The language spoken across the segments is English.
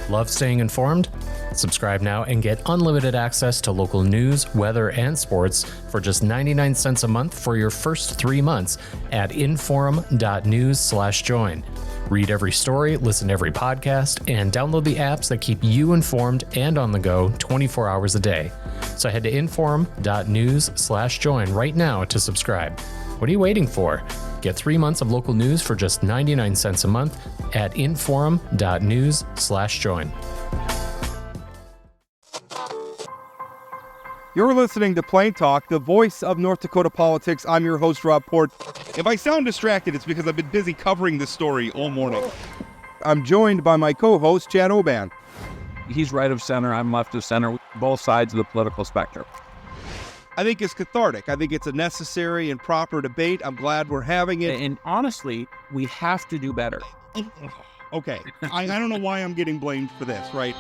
Love staying informed? Subscribe now and get unlimited access to local news, weather, and sports for just 99 cents a month for your first 3 months at inforum.news/join. Read every story, listen to every podcast, and download the apps that keep you informed and on the go 24 hours a day. So head to inforum.news/join right now to subscribe. What are you waiting for? Get 3 months of local news for just 99 cents a month at inforum.news/join. You're listening to Plain Talk, the voice of North Dakota politics. I'm your host, Rob Port. If I sound distracted, it's because I've been busy covering this story all morning. I'm joined by my co-host, Chad Hoeven. He's right of center, I'm left of center, both sides of the political spectrum. I think it's cathartic. I think it's a necessary and proper debate. I'm glad we're having it. And honestly, we have to do better. Okay, I don't know why I'm getting blamed for this, right?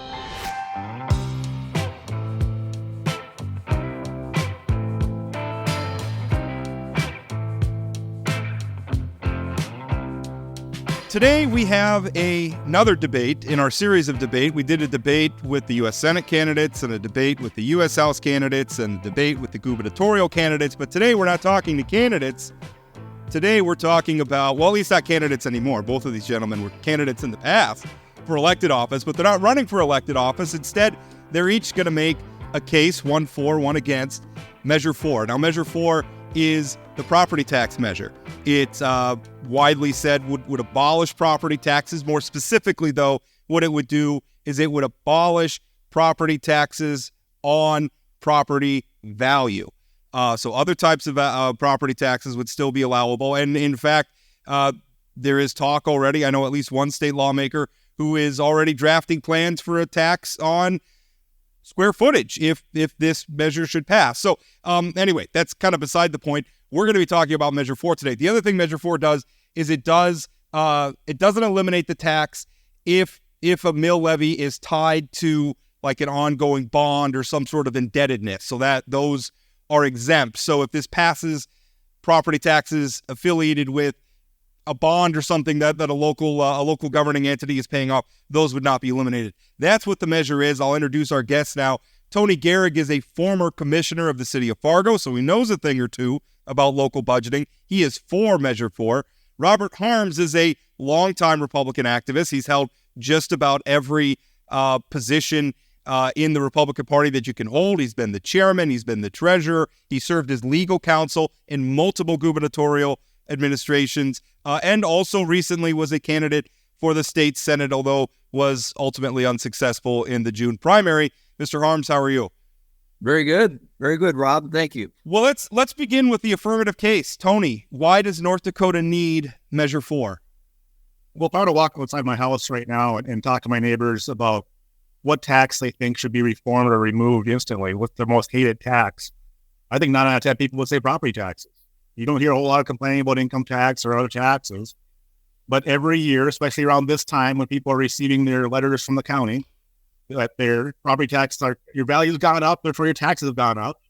Today we have another debate in our series of debate. We did a debate with the U.S. Senate candidates and a debate with the U.S. House candidates and a debate with the gubernatorial candidates. But today we're not talking to candidates. Today we're talking about, well, at least not candidates anymore. Both of these gentlemen were candidates in the past for elected office, but they're not running for elected office. Instead, they're each going to make a case, one for, one against, Measure 4. Now, Measure 4 is the property tax measure. It's widely said would abolish property taxes. More specifically, though, what it would do is it would abolish property taxes on property value. So other types of property taxes would still be allowable. And in fact, there is talk already. I know at least one state lawmaker who is already drafting plans for a tax on square footage if this measure should pass. So anyway, that's kind of beside the point. We're going to be talking about Measure 4 today. The other thing Measure 4 does is it doesn't eliminate the tax if a mill levy is tied to like an ongoing bond or some sort of indebtedness, so that those are exempt. So if this passes, property taxes affiliated with a bond or something that a local governing entity is paying off, those would not be eliminated. That's what the measure is. I'll introduce our guest now. Tony Gehrig is a former commissioner of the city of Fargo, so he knows a thing or two about local budgeting. He is for Measure 4. Robert Harms is a longtime Republican activist. He's held just about every position in the Republican Party that you can hold. He's been the chairman. He's been the treasurer. He served as legal counsel in multiple gubernatorial administrations, and also recently was a candidate for the state Senate, although was ultimately unsuccessful in the June primary. Mr. Harms, how are you? Very good, Rob. Thank you. Well, let's begin with the affirmative case. Tony, why does North Dakota need Measure 4? Well, if I were to walk outside my house right now and talk to my neighbors about what tax they think should be reformed or removed instantly, what's their most hated tax, I think 9 out of 10 people would say property taxes. You don't hear a whole lot of complaining about income tax or other taxes, but every year, especially around this time when people are receiving their letters from the county, that their property taxes your value's gone up, therefore your taxes have gone up.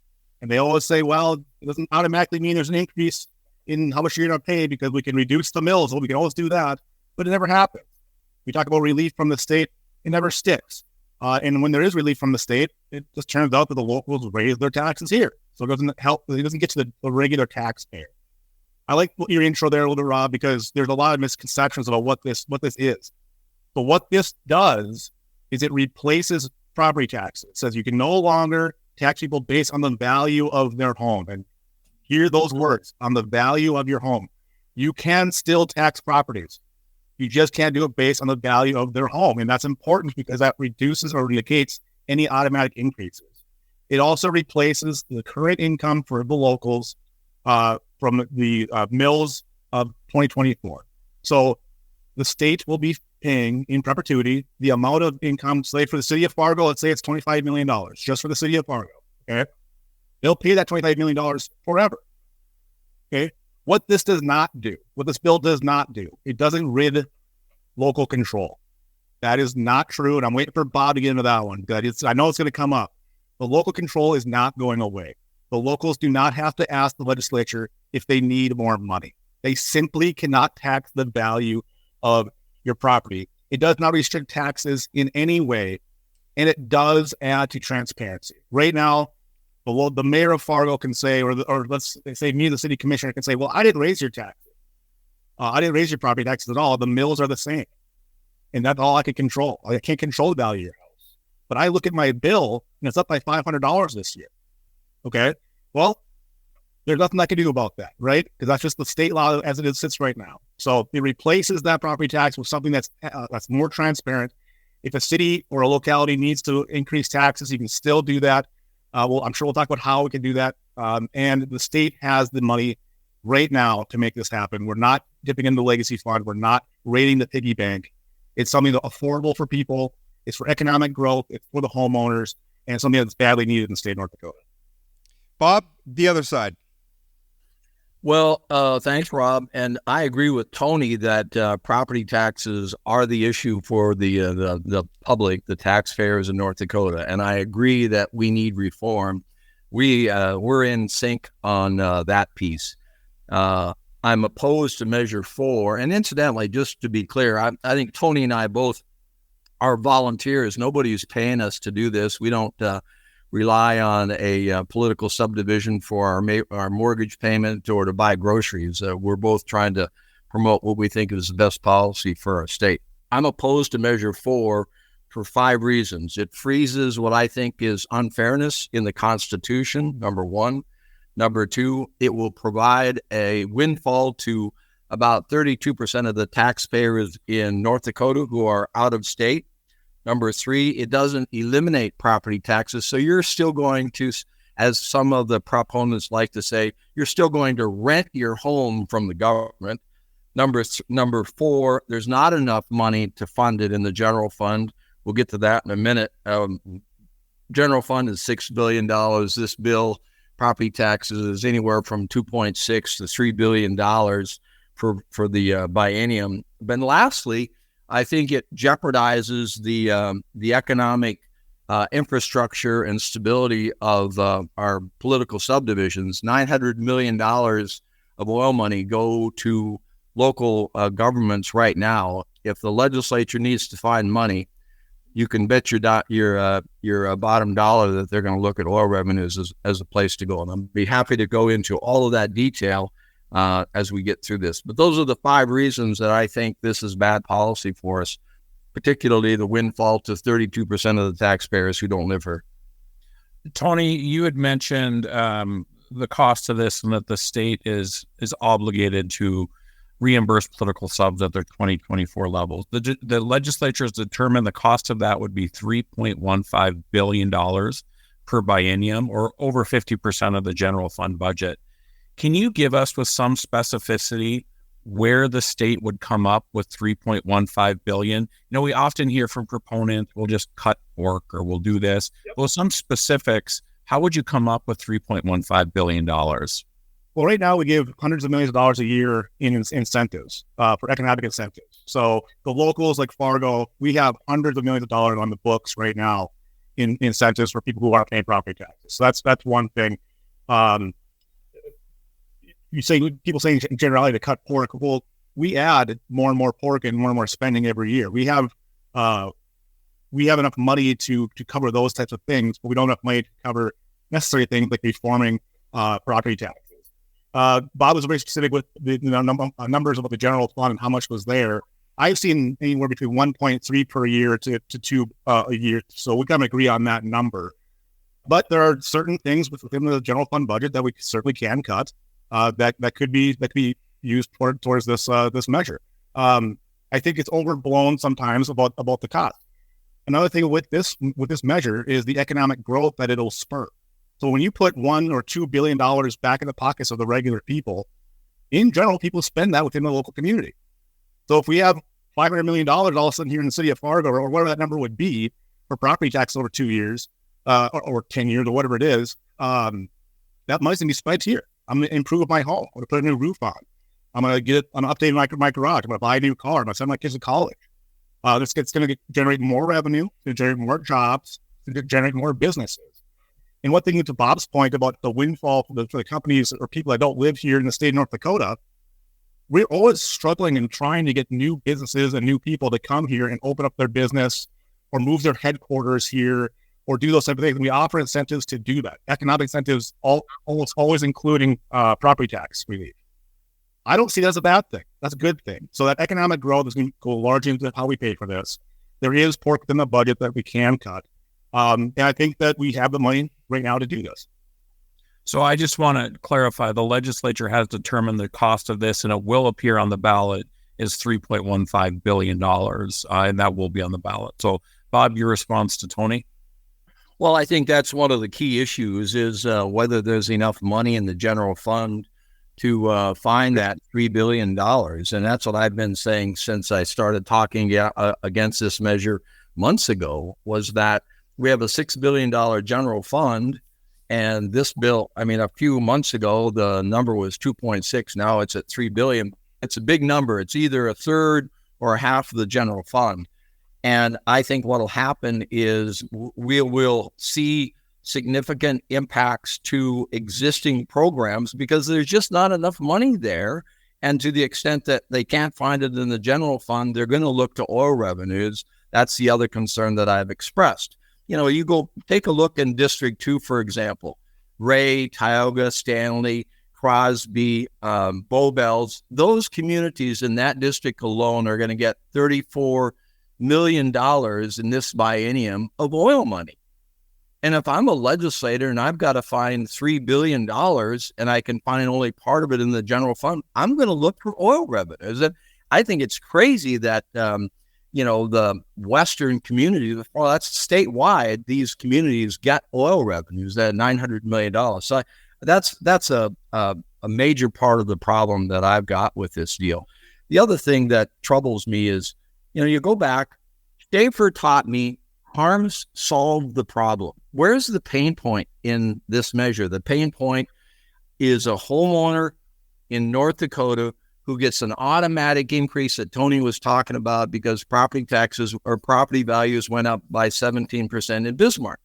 And they always say, well, it doesn't automatically mean there's an increase in how much you're going to pay because we can reduce the mills. Well, we can always do that, but it never happens. We talk about relief from the state, it never sticks. And when there is relief from the state, it just turns out that the locals raise their taxes here. So it doesn't get to the regular taxpayer. I like your intro there a little bit, Rob, because there's a lot of misconceptions about what this is. But what this does is it replaces property taxes. It says you can no longer tax people based on the value of their home. And hear those words, on the value of your home. You can still tax properties. You just can't do it based on the value of their home. And that's important because that reduces or negates any automatic increases. It also replaces the current income for the locals from the mills of 2024. So the state will be paying in perpetuity the amount of income, say for the city of Fargo, let's say it's $25 million just for the city of Fargo. Okay. They'll pay that $25 million forever. Okay. What this bill does not do, it doesn't rid local control. That is not true. And I'm waiting for Bob to get into that one. I know it's going to come up. The local control is not going away. The locals do not have to ask the legislature if they need more money. They simply cannot tax the value of your property It does not restrict taxes in any way, and it does add to transparency. Right now, the mayor of Fargo can say, or let's say me, the city commissioner, can say, well, I didn't raise your taxes. I didn't raise your property taxes at all. The mills are the same. And that's all I can control. I can't control the value of your house. But I look at my bill, and it's up by $500 this year. Okay? Well, there's nothing I can do about that, right? Because that's just the state law as it sits right now. So it replaces that property tax with something that's more transparent. If a city or a locality needs to increase taxes, you can still do that. I'm sure we'll talk about how we can do that. And the state has the money right now to make this happen. We're not dipping into the legacy fund. We're not raiding the piggy bank. It's something that's affordable for people. It's for economic growth. It's for the homeowners, and it's something that's badly needed in the state of North Dakota. Bob, the other side. Well, thanks, Rob. And I agree with Tony that property taxes are the issue for the public, the taxpayers in North Dakota. And I agree that we need reform. We're in sync on that piece. I'm opposed to Measure 4. And incidentally, just to be clear, I think Tony and I both are volunteers. Nobody's paying us to do this. We don't rely on a political subdivision for our mortgage payment or to buy groceries. We're both trying to promote what we think is the best policy for our state. I'm opposed to Measure 4 for 5 reasons. It freezes what I think is unfairness in the Constitution, number 1. Number 2, it will provide a windfall to about 32% of the taxpayers in North Dakota who are out of state. Number 3, it doesn't eliminate property taxes. So you're still going to, as some of the proponents like to say, you're still going to rent your home from the government. Number 4, there's not enough money to fund it in the general fund. We'll get to that in a minute. General fund is $6 billion. This bill, property taxes, is anywhere from $2.6 to $3 billion for the biennium. But lastly, I think it jeopardizes the economic infrastructure and stability of our political subdivisions. $900 million of oil money go to local governments right now. If the legislature needs to find money, you can bet your bottom dollar that they're going to look at oil revenues as a place to go. And I'll be happy to go into all of that detail as we get through this. But those are the 5 reasons that I think this is bad policy for us, particularly the windfall to 32% of the taxpayers who don't live here. Tony, you had mentioned the cost of this and that the state is obligated to reimburse political subs at their 2024 levels. The legislature has determined the cost of that would be $3.15 billion per biennium, or over 50% of the general fund budget. Can you give us with some specificity where the state would come up with $3.15 billion? You know, we often hear from proponents, we'll just cut work or we'll do this. Yep. Well, some specifics, how would you come up with $3.15 billion? Well, right now we give hundreds of millions of dollars a year in incentives, for economic incentives. So the locals like Fargo, we have hundreds of millions of dollars on the books right now in incentives for people who aren't paying property taxes. So that's one thing. People saying in generality to cut pork. Well, we add more and more pork and more spending every year. We have enough money to cover those types of things, but we don't have enough money to cover necessary things like reforming property taxes. Bob was very specific with the numbers about the general fund and how much was there. I've seen anywhere between 1.3 per year to 2 a year. So we kind of agree on that number. But there are certain things within the general fund budget that we certainly can cut. That could be used towards this measure. I think it's overblown sometimes about the cost. Another thing with this measure is the economic growth that it'll spur. So when you put $1 or $2 billion back in the pockets of the regular people, in general, people spend that within the local community. So if we have $500 million all of a sudden here in the city of Fargo, or whatever that number would be for property tax over 2 years, or 10 years, or whatever it is, that money's going to be spent here. I'm going to improve my home. I'm going to put a new roof on. I'm going to update my garage. I'm going to buy a new car. I'm going to send my kids to college. It's going to generate more revenue, to generate more jobs, to generate more businesses. And one thing to Bob's point about the windfall for the companies or people that don't live here in the state of North Dakota, we're always struggling and trying to get new businesses and new people to come here and open up their business or move their headquarters here or do those type of things. And we offer incentives to do that. Economic incentives, almost always including property tax relief. I don't see that as a bad thing. That's a good thing. So that economic growth is going to go largely into how we pay for this. There is pork within the budget that we can cut. And I think that we have the money right now to do this. So I just want to clarify, the legislature has determined the cost of this, and it will appear on the ballot, is $3.15 billion, and that will be on the ballot. So, Bob, your response to Tony? Well, I think that's one of the key issues is whether there's enough money in the general fund to find that $3 billion. And that's what I've been saying since I started talking against this measure months ago, was that we have a $6 billion general fund. And this bill, I mean, a few months ago, the number was 2.6. Now it's at 3 billion. It's a big number. It's either a third or a half of the general fund. And I think what will happen is we will see significant impacts to existing programs because there's just not enough money there. And to the extent that they can't find it in the general fund, they're going to look to oil revenues. That's the other concern that I've expressed. You know, you go take a look in District 2, for example, Ray, Tioga, Stanley, Crosby, Bowbells, those communities in that district alone are going to get $34 million in this biennium of oil money. And if I'm a legislator and I've got to find $3 billion and I can find only part of it in the general fund, I'm going to look for oil revenues. And I think it's crazy that, the Western community, well, that's statewide, these communities get oil revenues, that $900 million. So that's a major part of the problem that I've got with this deal. The other thing that troubles me is, you go back, Schafer taught me harms solve the problem. Where's the pain point in this measure? The pain point is a homeowner in North Dakota who gets an automatic increase that Tony was talking about because property taxes or property values went up by 17% in Bismarck.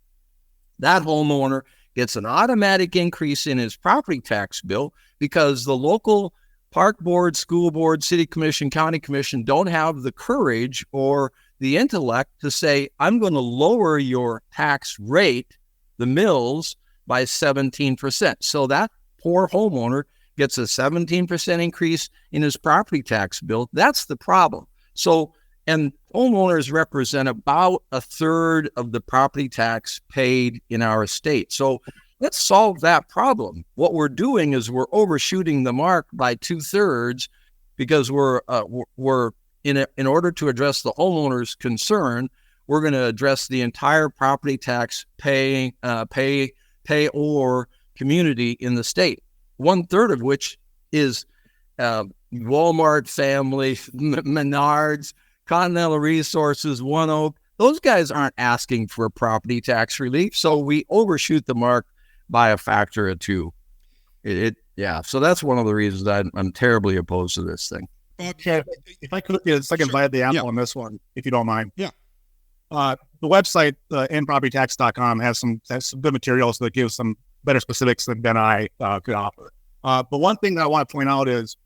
That homeowner gets an automatic increase in his property tax bill because the local park board, school board, city commission, county commission don't have the courage or the intellect to say, I'm going to lower your tax rate, the mills, by 17%. So that poor homeowner gets a 17% increase in his property tax bill. That's the problem. So, and homeowners represent about a third of the property tax paid in our state. So let's solve that problem. What we're doing is we're overshooting the mark by 2/3 because we're in order to address the homeowner's concern, we're going to address the entire property tax payor community in the state. 1/3 of which is Walmart family, Menards, Continental Resources, One Oak. Those guys aren't asking for property tax relief, so we overshoot the mark by a factor of 2. So that's one of the reasons I'm terribly opposed to this thing. Okay, if I could get a second bite of the apple on this one, if you don't mind. Yeah. The website, endpropertytax.com, has some good materials that give some better specifics than I could offer. But one thing that I want to point out is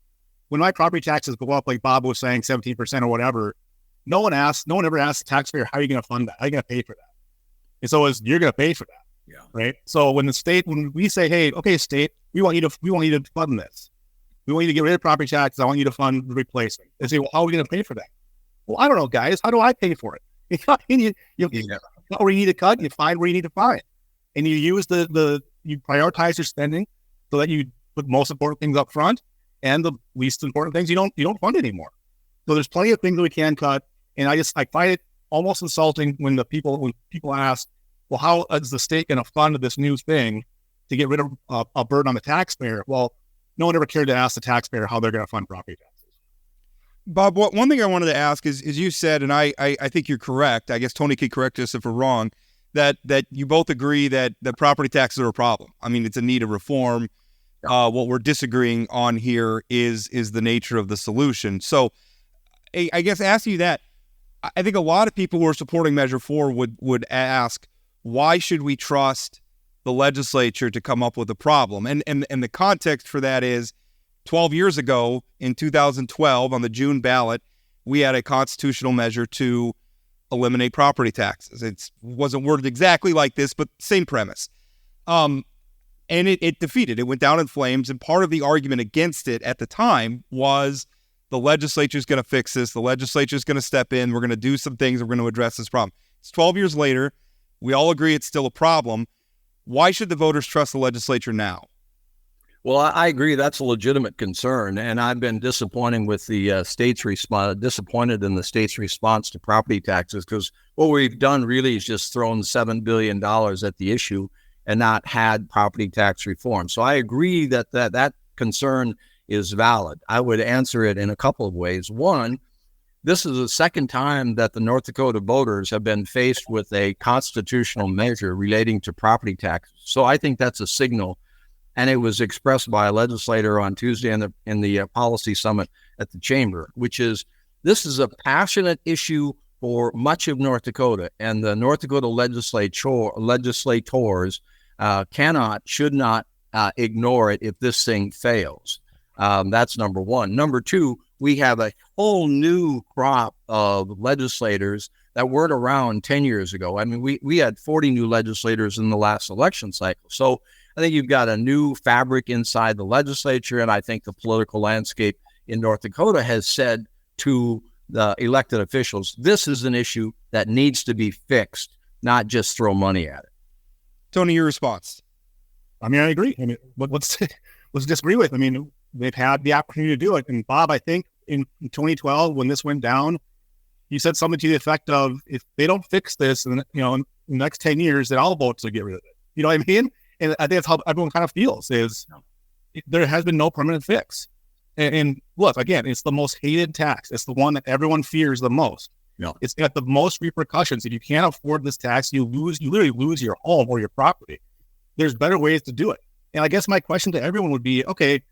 when my property taxes go up, like Bob was saying, 17% or whatever, no one ever asks the taxpayer, how are you going to fund that? How are you going to pay for that? And so you're going to pay for that. Yeah. Right. So when we say, hey, okay, state, we want you to fund this. We want you to get rid of property taxes. I want you to fund the replacement. They say, well, how are we going to pay for that? Well, I don't know, guys. How do I pay for it? You cut where you need to cut, you find where you need to find. And you use you prioritize your spending so that you put most important things up front and the least important things you don't fund anymore. So there's plenty of things that we can cut. And I find it almost insulting when people ask, well, how is the state going to fund this new thing to get rid of a burden on the taxpayer? Well, no one ever cared to ask the taxpayer how they're going to fund property taxes. Bob, one thing I wanted to ask is you said, and I think you're correct, I guess Tony could correct us if we're wrong, that you both agree that the property taxes are a problem. I mean, it's a need of reform. What we're disagreeing on here is the nature of the solution. So I guess asking you that, I think a lot of people who are supporting Measure 4 would ask, why should we trust the legislature to come up with a problem? And the context for that is 12 years ago in 2012 on the June ballot, we had a constitutional measure to eliminate property taxes. It wasn't worded exactly like this, but same premise. And it defeated. It went down in flames. And part of the argument against it at the time was the legislature is going to fix this. The legislature is going to step in. We're going to do some things. We're going to address this problem. It's 12 years later. We all agree it's still a problem. Why should the voters trust the legislature now? Well, I agree. That's a legitimate concern, and I've been disappointed with the state's response. Disappointed in the state's response to property taxes, because what we've done really is just thrown $7 billion at the issue and not had property tax reform. So I agree that concern is valid. I would answer it in a couple of ways. One, this is the second time that the North Dakota voters have been faced with a constitutional measure relating to property taxes. So I think that's a signal. And it was expressed by a legislator on Tuesday in the policy summit at the chamber, which is this is a passionate issue for much of North Dakota, and the North Dakota legislators should not ignore it if this thing fails. That's number one. Number two, we have a whole new crop of legislators that weren't around 10 years ago. I mean, we had 40 new legislators in the last election cycle. So I think you've got a new fabric inside the legislature, and I think the political landscape in North Dakota has said to the elected officials, this is an issue that needs to be fixed, not just throw money at it. Tony, your response? I mean, I agree. I mean, let's disagree with. I mean, they've had the opportunity to do it. And Bob, I think in 2012, when this went down, you said something to the effect of, if they don't fix this, in the next 10 years, then all votes will get rid of it. You know what I mean? And I think that's how everyone kind of feels, is there has been no permanent fix. And look, again, it's the most hated tax. It's the one that everyone fears the most. Yeah. It's got the most repercussions. If you can't afford this tax, you literally lose your home or your property. There's better ways to do it. And I guess my question to everyone would be, okay,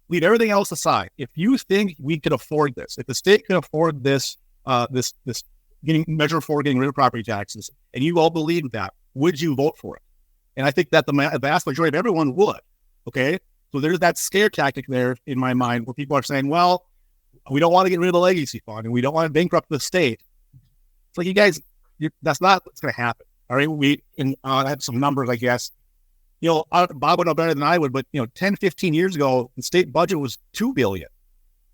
leave everything else aside. If you think we could afford this, if the state could afford this, this getting rid of property taxes, and you all believe that, would you vote for it? And I think that the vast majority of everyone would. Okay, so there's that scare tactic there in my mind where people are saying, well, we don't want to get rid of the legacy fund and we don't want to bankrupt the state. It's like, you guys, that's not what's going to happen. All right, I have some numbers, I guess. Bob would know better than I would, but 10, 15 years ago, the state budget was $2 billion.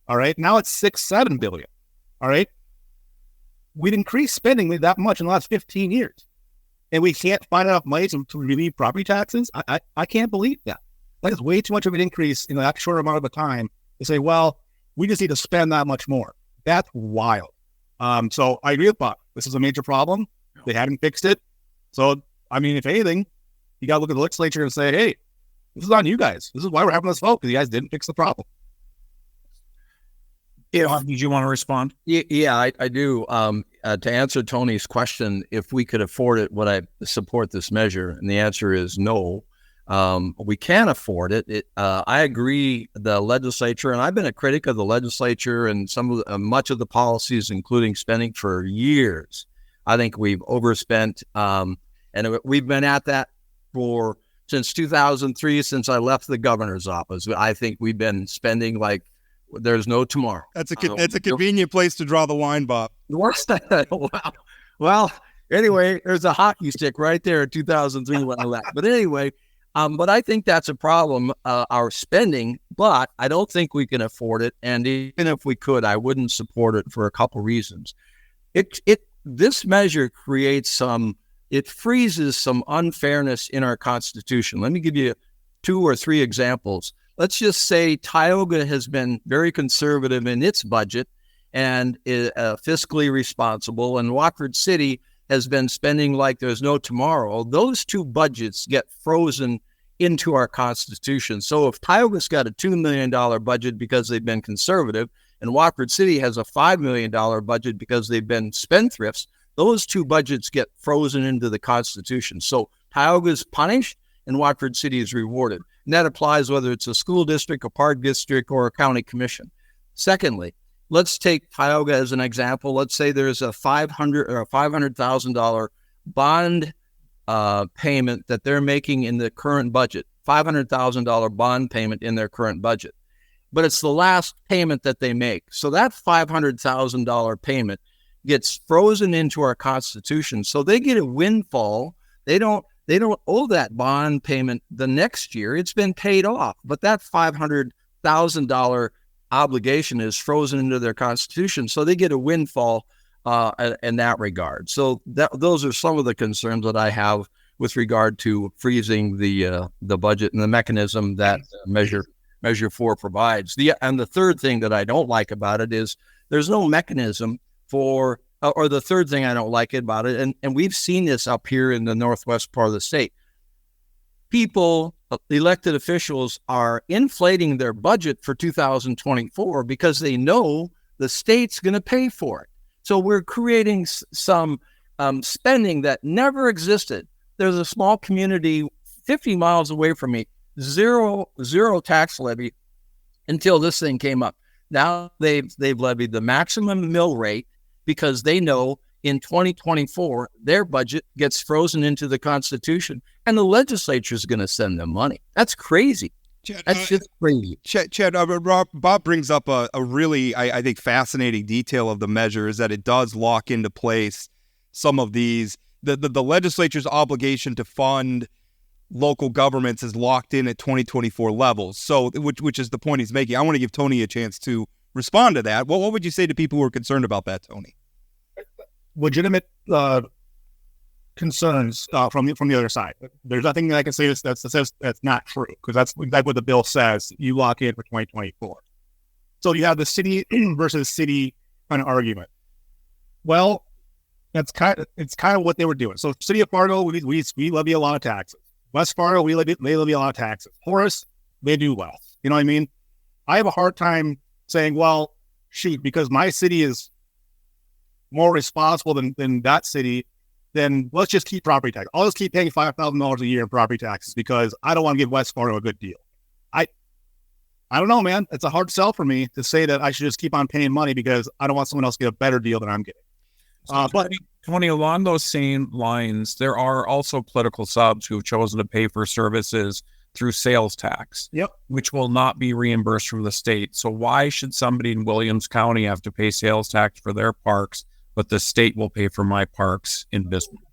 All right, now it's $6-7 billion. All right, we'd increased spending that much in the last 15 years. And we can't find enough money to relieve property taxes. I can't believe that. That is way too much of an increase in that short amount of a time to say, well, we just need to spend that much more. That's wild. So I agree with Bob. This is a major problem. They hadn't fixed it. So, I mean, if anything, you got to look at the legislature and say, hey, this is on you guys. This is why we're having this vote, because you guys didn't fix the problem. Did you want to respond? Yeah, I do. To answer Tony's question, if we could afford it, would I support this measure? And the answer is no. We can't afford it. I agree. The legislature, and I've been a critic of the legislature and much of the policies, including spending, for years. I think we've overspent, and we've been at that since 2003, since I left the governor's office. I think we've been spending like there's no tomorrow. That's a convenient place to draw the line, Bob. Wow. Well, anyway, there's a hockey stick right there in 2003 when I left. But anyway, but I think that's a problem, our spending, but I don't think we can afford it. And even if we could, I wouldn't support it for a couple reasons. This measure it freezes some unfairness in our Constitution. Let me give you 2 or 3 examples. Let's just say Tioga has been very conservative in its budget and is fiscally responsible, and Watford City has been spending like there's no tomorrow. Those 2 budgets get frozen into our Constitution. So if Tioga's got a $2 million budget because they've been conservative, and Watford City has a $5 million budget because they've been spendthrifts, those 2 budgets get frozen into the Constitution. So Tioga's punished and Watford City is rewarded. And that applies whether it's a school district, a park district, or a county commission. Secondly, let's take Tioga as an example. Let's say there's a $500,000 bond payment that they're making in the current budget, $500,000 bond payment in their current budget. but it's the last payment that they make. So that $500,000 payment gets frozen into our Constitution. So they get a windfall. They don't owe that bond payment the next year. It's been paid off, but that $500,000 obligation is frozen into their Constitution. So they get a windfall in that regard. So those are some of the concerns that I have with regard to freezing the budget and the mechanism that Measure 4 provides. And the third thing that I don't like about it is there's no mechanism for, or the third thing I don't like about it, and we've seen this up here in the northwest part of the state. People, elected officials, are inflating their budget for 2024 because they know the state's going to pay for it. So we're creating some spending that never existed. There's a small community 50 miles away from me, zero tax levy until this thing came up. Now they've levied the maximum mill rate because they know in 2024 their budget gets frozen into the Constitution, and the legislature is going to send them money. That's crazy. Chad, That's just crazy. Chad, Bob brings up a really, I think, fascinating detail of the measure is that it does lock into place some of these. The legislature's obligation to fund local governments is locked in at 2024 levels. So, which is the point he's making. I want to give Tony a chance to respond to that. What would you say to people who are concerned about that, Tony? Legitimate concerns from the other side. There's nothing that I can say that says that's not true, because that's exactly what the bill says. You lock in for 2024. So you have the city versus city kind of argument. Well, it's kind of what they were doing. So city of Fargo, we levy a lot of taxes. West Fargo, they levy a lot of taxes. Horace, they do well. You know what I mean? I have a hard time saying, well, shoot, because my city is more responsible than that city, then let's just keep property tax. I'll just keep paying $5,000 a year in property taxes because I don't want to give West Fargo a good deal. I don't know, man. It's a hard sell for me to say that I should just keep on paying money because I don't want someone else to get a better deal than I'm getting. But Tony, along those same lines, there are also political subs who have chosen to pay for services through sales tax, which will not be reimbursed from the state. So why should somebody in Williams County have to pay sales tax for their parks, but the state will pay for my parks in Bismarck?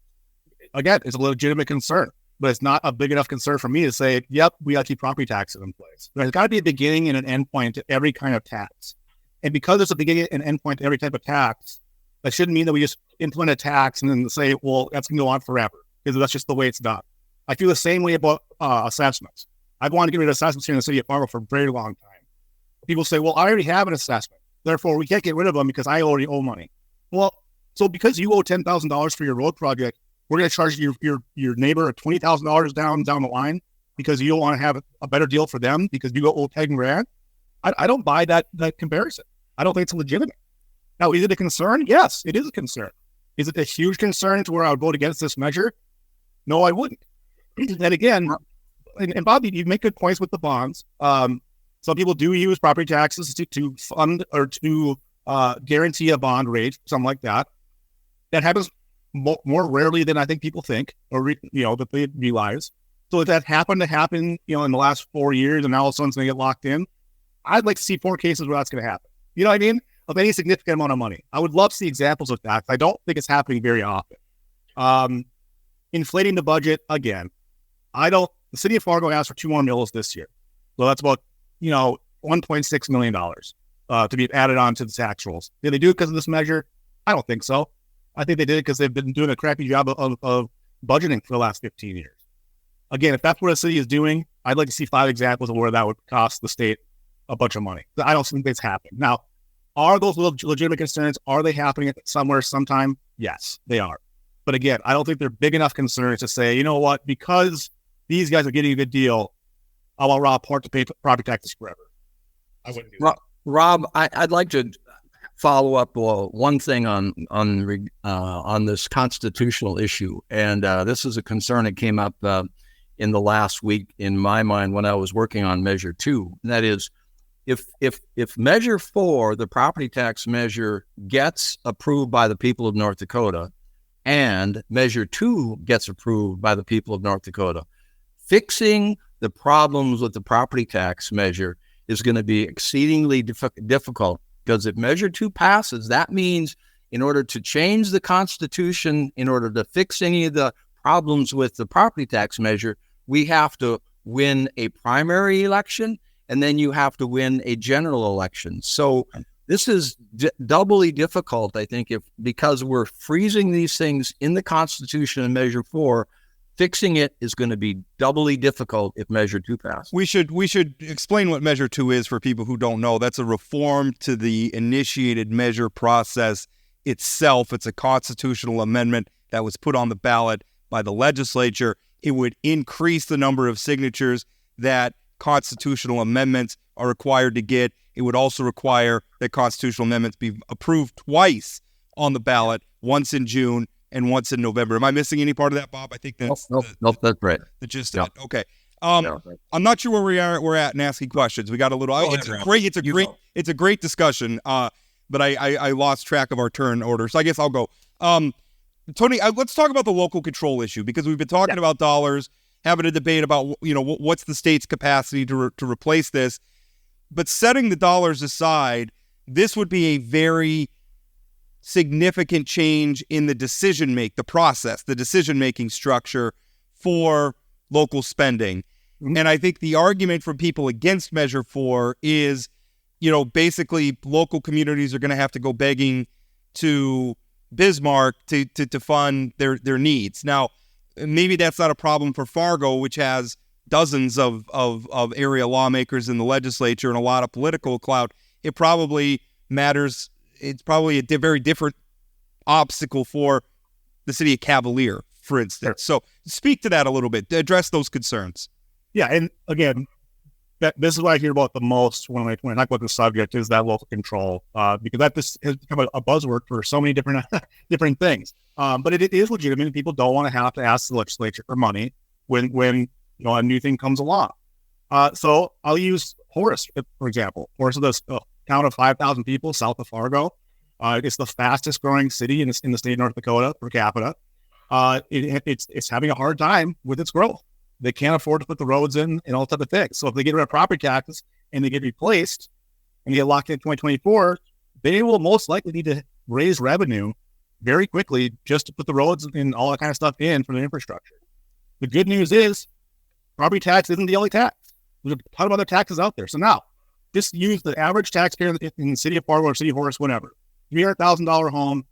Again, it's a legitimate concern, but it's not a big enough concern for me to say, yep, we got to keep property taxes in place. There's got to be a beginning and an end point to every kind of tax. And because there's a beginning and end point to every type of tax, that shouldn't mean that we just implement a tax and then say, well, that's going to go on forever, because that's just the way it's done. I feel the same way about assessments. I've wanted to get rid of assessments here in the city of Fargo for a very long time. People say, well, I already have an assessment, therefore we can't get rid of them because I already owe money. Well, so because you owe $10,000 for your road project, we're going to charge your neighbor $20,000 down the line because you don't want to have a better deal for them because you owe $10,000. I don't buy that comparison. I don't think it's legitimate. Now, is it a concern? Yes, it is a concern. Is it a huge concern to where I would vote against this measure? No, I wouldn't. And again, and Bob, you make good points with the bonds. Some people do use property taxes to fund or to guarantee a bond rate, something like that. That happens more rarely than I think people think, or that they realize. So if that happened to happen, in the last 4 years, and now all of a sudden it's going to get locked in, I'd like to see 4 cases where that's going to happen. You know what I mean? Of any significant amount of money. I would love to see examples of that. I don't think it's happening very often. Inflating the budget again. The city of Fargo asked for 2 more mills this year. So that's about, $1.6 million to be added on to the tax rolls. Did they do it because of this measure? I don't think so. I think they did it because they've been doing a crappy job of budgeting for the last 15 years. Again, if that's what a city is doing, I'd like to see 5 examples of where that would cost the state a bunch of money. I don't think it's happened. Now, are those legitimate concerns? Are they happening somewhere sometime? Yes, they are. But again, I don't think they're big enough concerns to say, you know what, because these guys are getting a good deal, I'll allow Port to pay property taxes forever. I wouldn't do that. Rob, I'd like to follow up one thing on this constitutional issue, and this is a concern that came up in the last week in my mind when I was working on Measure 2. And that is, if Measure 4, the property tax measure, gets approved by the people of North Dakota, and Measure 2 gets approved by the people of North Dakota, fixing the problems with the property tax measure is going to be exceedingly difficult, because if Measure 2 passes, that means in order to change the Constitution, in order to fix any of the problems with the property tax measure, we have to win a primary election, and then you have to win a general election. So this is doubly difficult, I think, because we're freezing these things in the Constitution in Measure 4. Fixing it is going to be doubly difficult if Measure 2 passes. We should explain what Measure 2 is for people who don't know. That's a reform to the initiated measure process itself. It's a constitutional amendment that was put on the ballot by the legislature. It would increase the number of signatures that constitutional amendments are required to get. It would also require that constitutional amendments be approved twice on the ballot, once in June and once in November. Am I missing any part of that, Bob? I think that's Nope, that's right. The gist of it. Okay. I'm not sure where we're at in asking questions. We got a little. It's a great discussion. But I lost track of our turn order, so I guess I'll go. Tony, let's talk about the local control issue, because we've been talking about dollars, having a debate about what's the state's capacity to replace this. But setting the dollars aside, this would be a very significant change in the the decision-making structure for local spending. Mm-hmm. And I think the argument from people against Measure 4 is, basically local communities are going to have to go begging to Bismarck to fund their needs. Now, maybe that's not a problem for Fargo, which has dozens of area lawmakers in the legislature and a lot of political clout. It probably matters. It's probably a very different obstacle for the city of Cavalier, for instance. Sure. So speak to that a little bit, address those concerns. Yeah, and again, this is what I hear about the most when I talk about the subject, is that local control, because that this has become a buzzword for so many different things. But it is legitimate. People don't want to have to ask the legislature for money when a new thing comes along. So I'll use Horace, for example. Horace is a town of 5,000 people south of Fargo. It's the fastest growing city in the state of North Dakota per capita. It's having a hard time with its growth. They can't afford to put the roads in and all type of things. So if they get rid of property taxes and they get replaced and get locked in 2024, they will most likely need to raise revenue very quickly just to put the roads and all that kind of stuff in for the infrastructure. The good news is property tax isn't the only tax. There's a ton of other taxes out there. So now, just use the average taxpayer in the city of Fargo or city of Horace, whatever. $300,000 home.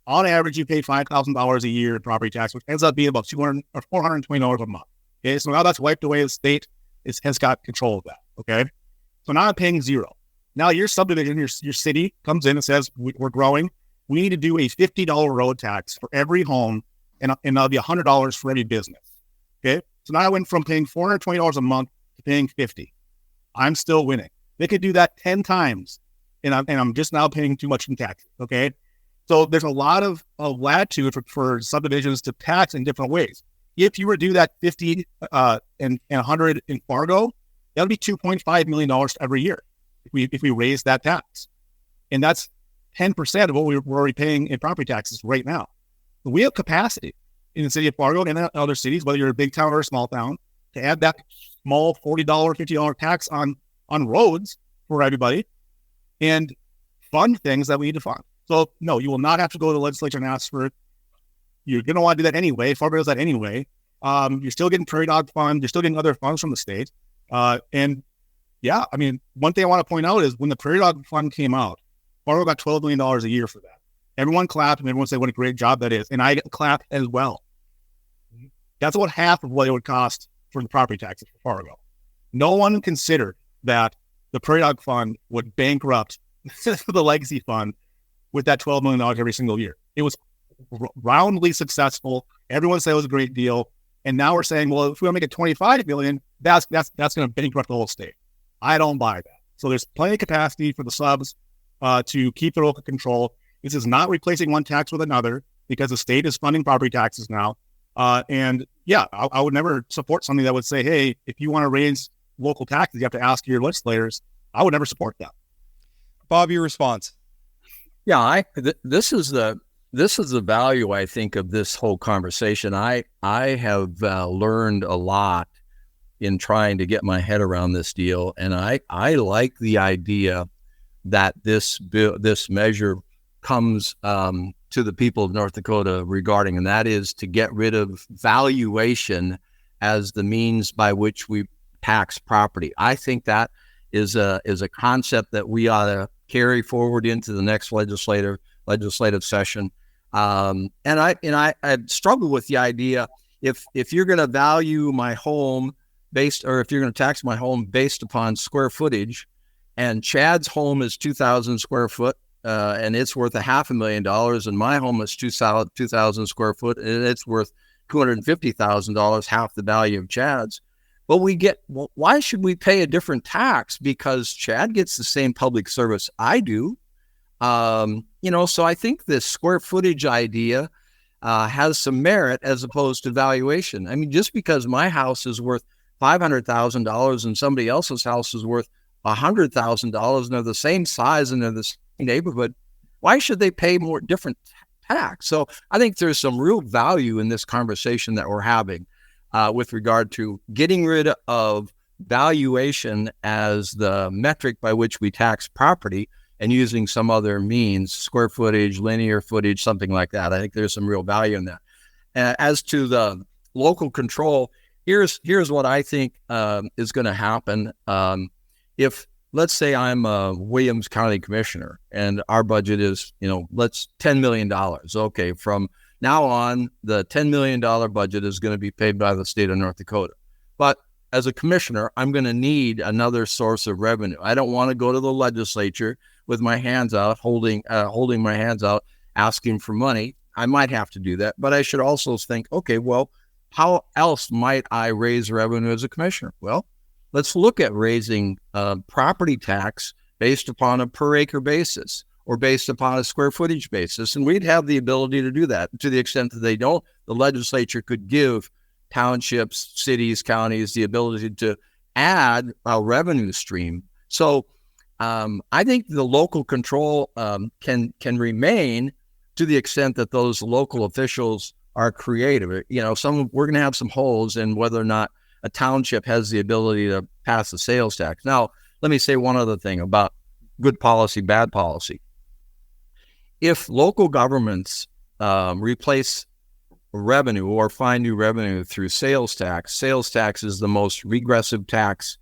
On average, you pay $5,000 a year in property tax, which ends up being about $200 or $420 a month. Okay, so now that's wiped away. The state has got control of that. Okay, so now I'm paying zero. Now your subdivision, your city comes in and says, we're growing. We need to do a $50 road tax for every home, and that'll be $100 for every business. Okay, so now I went from paying $420 a month to paying $50. I'm still winning. They could do that 10 times, and I'm just now paying too much in taxes. Okay, so there's a lot of latitude for subdivisions to tax in different ways. If you were to do that 50 and 100 in Fargo, that would be $2.5 million every year if we raise that tax. And that's 10% of what we're already paying in property taxes right now. But we have capacity in the city of Fargo and in other cities, whether you're a big town or a small town, to add that small $40, $50 tax on roads for everybody and fund things that we need to fund. So no, you will not have to go to the legislature and ask for it. You're going to want to do that anyway. Fargo does that anyway. You're still getting prairie dog funds. You're still getting other funds from the state. And yeah, I mean, one thing I want to point out is when the prairie dog fund came out, Fargo got $12 million a year for that. Everyone clapped and everyone said what a great job that is. And I clapped as well. That's about half of what it would cost for the property taxes for Fargo. No one considered that the prairie dog fund would bankrupt the legacy fund with that $12 million every single year. It was roundly successful. Everyone said it was a great deal. And now we're saying, well, if we want to make it $25 million, that's going to bankrupt the whole state. I don't buy that. So there's plenty of capacity for the subs to keep their local control. This is not replacing one tax with another because the state is funding property taxes now. And yeah, I would never support something that would say, hey, if you want to raise local taxes, you have to ask your legislators. I would never support that. Bob, your response? Yeah, this is the value, I think, of this whole conversation. I have learned a lot in trying to get my head around this deal. And I like the idea that this measure comes to the people of North Dakota regarding, and that is to get rid of valuation as the means by which we tax property. I think that is a concept that we ought to carry forward into the next legislative session. And I struggle with the idea, if you're going to value my home if you're going to tax my home based upon square footage, and Chad's home is 2,000 square foot, and it's worth $500,000, and my home is 2,000 square foot, and it's worth $250,000, half the value of Chad's. But why should we pay a different tax? Because Chad gets the same public service I do. So I think this square footage idea has some merit as opposed to valuation. I mean, just because my house is worth $500,000 and somebody else's house is worth $100,000, and they're the same size and they're the same neighborhood, why should they pay more different tax? So I think there's some real value in this conversation that we're having with regard to getting rid of valuation as the metric by which we tax property and using some other means, square footage, linear footage, something like that. I think there's some real value in that. As to the local control, here's what I think is going to happen. If, let's say I'm a Williams County Commissioner and our budget is, let's $10 million. Okay, from now on, the $10 million budget is going to be paid by the state of North Dakota. But as a commissioner, I'm going to need another source of revenue. I don't want to go to the legislature with my hands out, holding my hands out, asking for money. I might have to do that, but I should also think, okay, well, how else might I raise revenue as a commissioner? Well, let's look at raising property tax based upon a per acre basis or based upon a square footage basis. And we'd have the ability to do that. To the extent that they don't, the legislature could give townships, cities, counties the ability to add a revenue stream. So I think the local control can remain to the extent that those local officials are creative. We're going to have some holes in whether or not a township has the ability to pass a sales tax. Now, let me say one other thing about good policy, bad policy. If local governments replace revenue or find new revenue through sales tax is the most regressive tax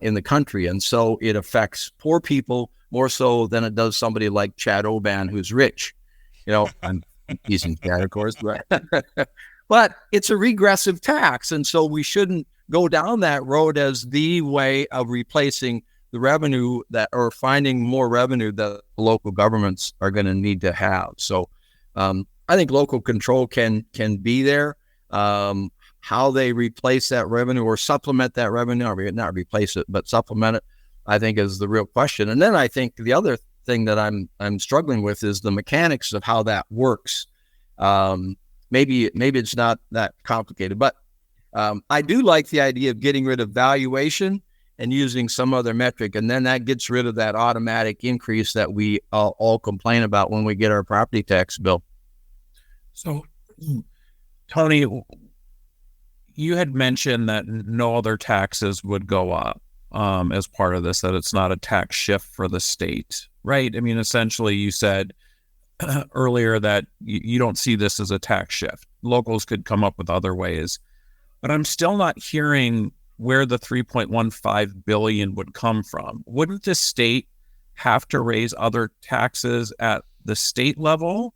in the country. And so it affects poor people more so than it does somebody like Chad Hoeven, who's rich. I'm teasing Chad, of course, but it's a regressive tax. And so we shouldn't go down that road as the way of replacing the revenue or finding more revenue that local governments are going to need to have. So I think local control can be there. How they replace that revenue or supplement that revenue, or not replace it, but supplement it, I think is the real question. And then I think the other thing that I'm struggling with is the mechanics of how that works. Maybe it's not that complicated, but I do like the idea of getting rid of valuation and using some other metric, and then that gets rid of that automatic increase that we all complain about when we get our property tax bill. So, Tony, you had mentioned that no other taxes would go up as part of this, that it's not a tax shift for the state, right? I mean, essentially you said earlier that you don't see this as a tax shift. Locals could come up with other ways, but I'm still not hearing where the $3.15 billion would come from. Wouldn't the state have to raise other taxes at the state level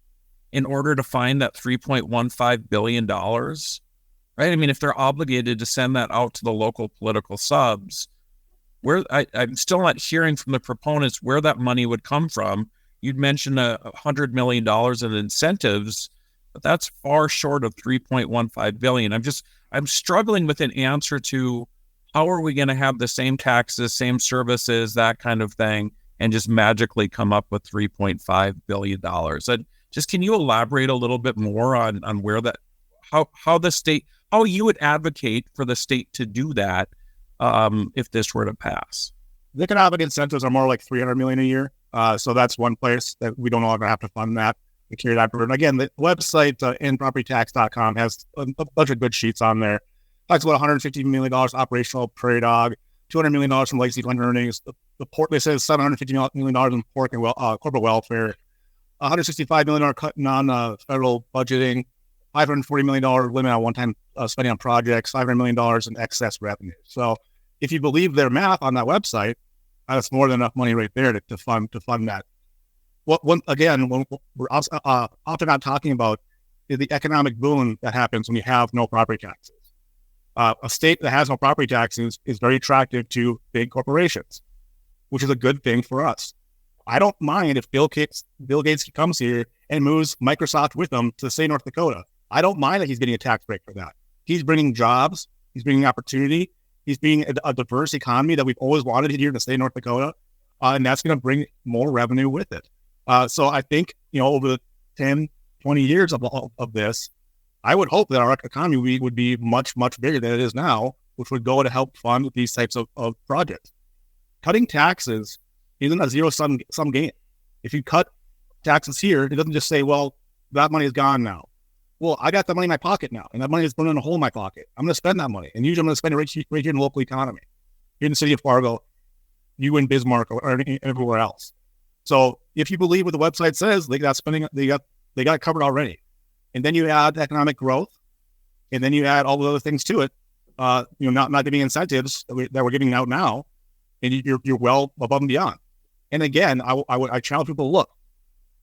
in order to find that $3.15 billion? Right? I mean, if they're obligated to send that out to the local political subs, I'm still not hearing from the proponents where that money would come from. You'd mentioned $100 million in incentives, but that's far short of $3.15 billion. I'm struggling with an answer to how are we going to have the same taxes, same services, that kind of thing, and just magically come up with $3.5 billion. And just can you elaborate a little bit more on where that, how the state, how you would advocate for the state to do that if this were to pass? The economic incentives are more like $300 million a year. So that's one place that we don't ever have to fund that and carry that burden. Again, the website, inpropertytax.com has a bunch of good sheets on there Talks about $150 million operational prairie dog, $200 million from legacy fund earnings. The port, they said $750 million in pork and corporate welfare, $165 million cut on federal budgeting, $540 million limit on one-time spending on projects, $500 million in excess revenue. So if you believe their math on that website, that's more than enough money right there to fund that. What we're often not talking about is the economic boom that happens when you have no property taxes. A state that has no property taxes is very attractive to big corporations, which is a good thing for us. I don't mind if Bill Gates comes here and moves Microsoft with him to, say, North Dakota. I don't mind that he's getting a tax break for that. He's bringing jobs. He's bringing opportunity. He's bringing a diverse economy that we've always wanted here in the state of North Dakota, and that's going to bring more revenue with it. So I think, over the 10, 20 years of this, I would hope that our economy would be much, much bigger than it is now, which would go to help fund these types of projects. Cutting taxes isn't a zero-sum game. If you cut taxes here, it doesn't just say, well, that money is gone now. Well, I got that money in my pocket now, and that money is burning a hole in my pocket. I'm going to spend that money, and usually I'm going to spend it right here in the local economy, here in the city of Fargo, you in Bismarck, or everywhere else. So if you believe what the website says, they got spending, they got it covered already. And then you add economic growth, and then you add all the other things to it. Not giving incentives that we're giving out now, and you're well above and beyond. And again, I challenge people to look.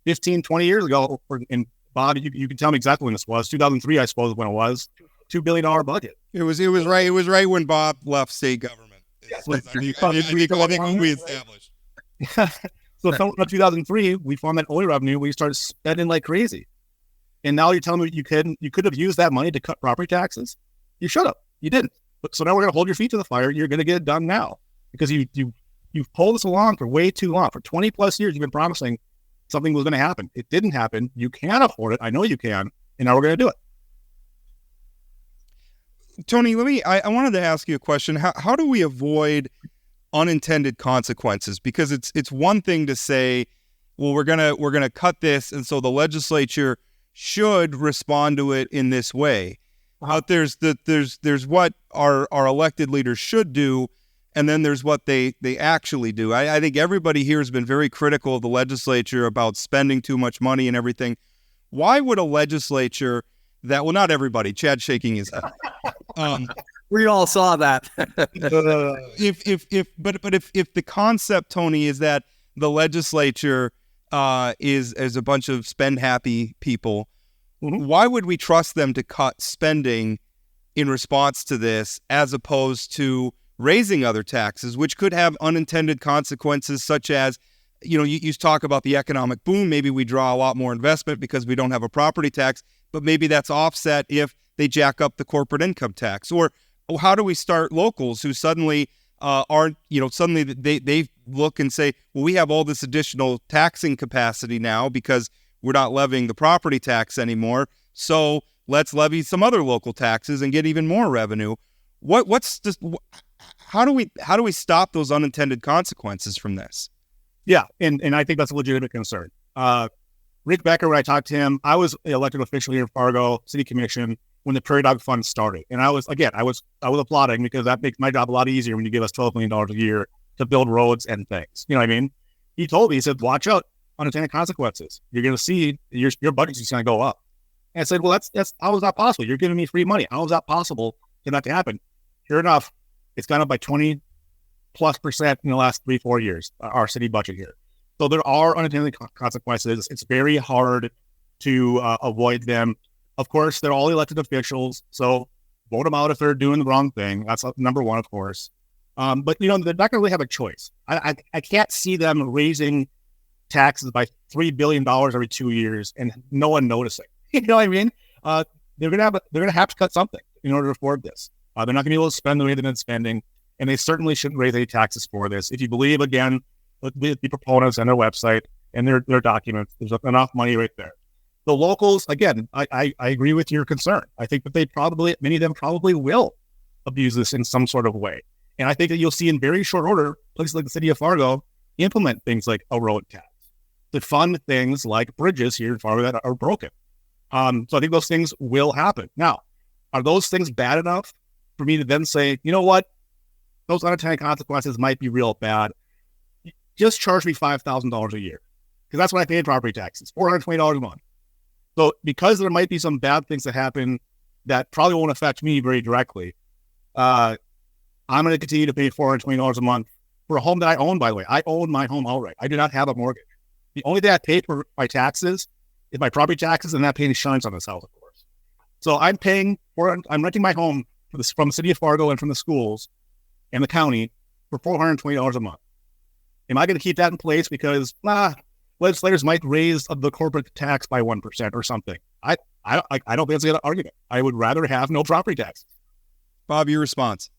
15, 20 years ago, and Bob, you can tell me exactly when this was. 2003, I suppose, when it was $2 billion budget. It was right when Bob left state government. Yes. I think we established. So in 2003, we found that oil revenue. We started spending like crazy. And now you're telling me you could have used that money to cut property taxes? You should have. You didn't. So now we're going to hold your feet to the fire. You're going to get it done now because you've pulled this along for way too long. For 20 plus years, you've been promising something was going to happen. It didn't happen. You can afford it. I know you can. And now we're going to do it. Tony, I wanted to ask you a question. How do we avoid unintended consequences? Because it's one thing to say, well, we're gonna cut this, and so the legislature should respond to it in this way. But there's what our elected leaders should do, and then there's what they actually do. I think everybody here has been very critical of the legislature about spending too much money and everything. Why would a legislature that, well, not everybody, Chad's shaking his head. We all saw that. If the concept, Tony, is that the legislature is a bunch of spend happy people, why would we trust them to cut spending in response to this as opposed to raising other taxes, which could have unintended consequences, such as, you talk about the economic boom. Maybe we draw a lot more investment because we don't have a property tax, but maybe that's offset if they jack up the corporate income tax. Or how do we start locals who suddenly suddenly they look and say, well, we have all this additional taxing capacity now because we're not levying the property tax anymore. So let's levy some other local taxes and get even more revenue. How do we stop those unintended consequences from this? Yeah, and I think that's a legitimate concern. Rick Becker, when I talked to him, I was elected official here in Fargo City Commission when the Prairie Dog Fund started. And I was applauding because that makes my job a lot easier when you give us $12 million a year to build roads and things. You know what I mean? He told me, he said, watch out, unintended consequences. You're going to see your budget's just going to go up. And I said, well, that's how is that possible? You're giving me free money. How is that possible for that to happen? Sure enough, it's gone up by 20+% in the last 3-4 years, our city budget here. So there are unintended consequences. It's very hard to avoid them. Of course, they're all elected officials, so vote them out if they're doing the wrong thing. That's number one, of course. But they're not going to really have a choice. I can't see them raising taxes by $3 billion every 2 years and no one noticing. You know what I mean? They're going to have to cut something in order to afford this. They're not going to be able to spend the way they've been spending, and they certainly shouldn't raise any taxes for this. If you believe, again, the proponents and their website and their documents, there's enough money right there. The locals, again, I agree with your concern. I think that many of them probably will abuse this in some sort of way. And I think that you'll see in very short order, places like the city of Fargo implement things like a road tax to fund things like bridges here in Fargo that are broken. So I think those things will happen. Now, are those things bad enough for me to then say, you know what, those unintended consequences might be real bad. Just charge me $5,000 a year, because that's what I pay in property taxes, $420 a month. So because there might be some bad things that happen that probably won't affect me very directly, I'm going to continue to pay $420 a month for a home that I own, by the way. I own my home outright. I do not have a mortgage. The only thing I pay for my taxes is my property taxes, and that paying insurance on this house, of course. So I'm renting my home from the city of Fargo and from the schools and the county for $420 a month. Am I going to keep that in place because legislators might raise the corporate tax by 1% or something? I don't think it's an argument. I would rather have no property tax. Bob, your response?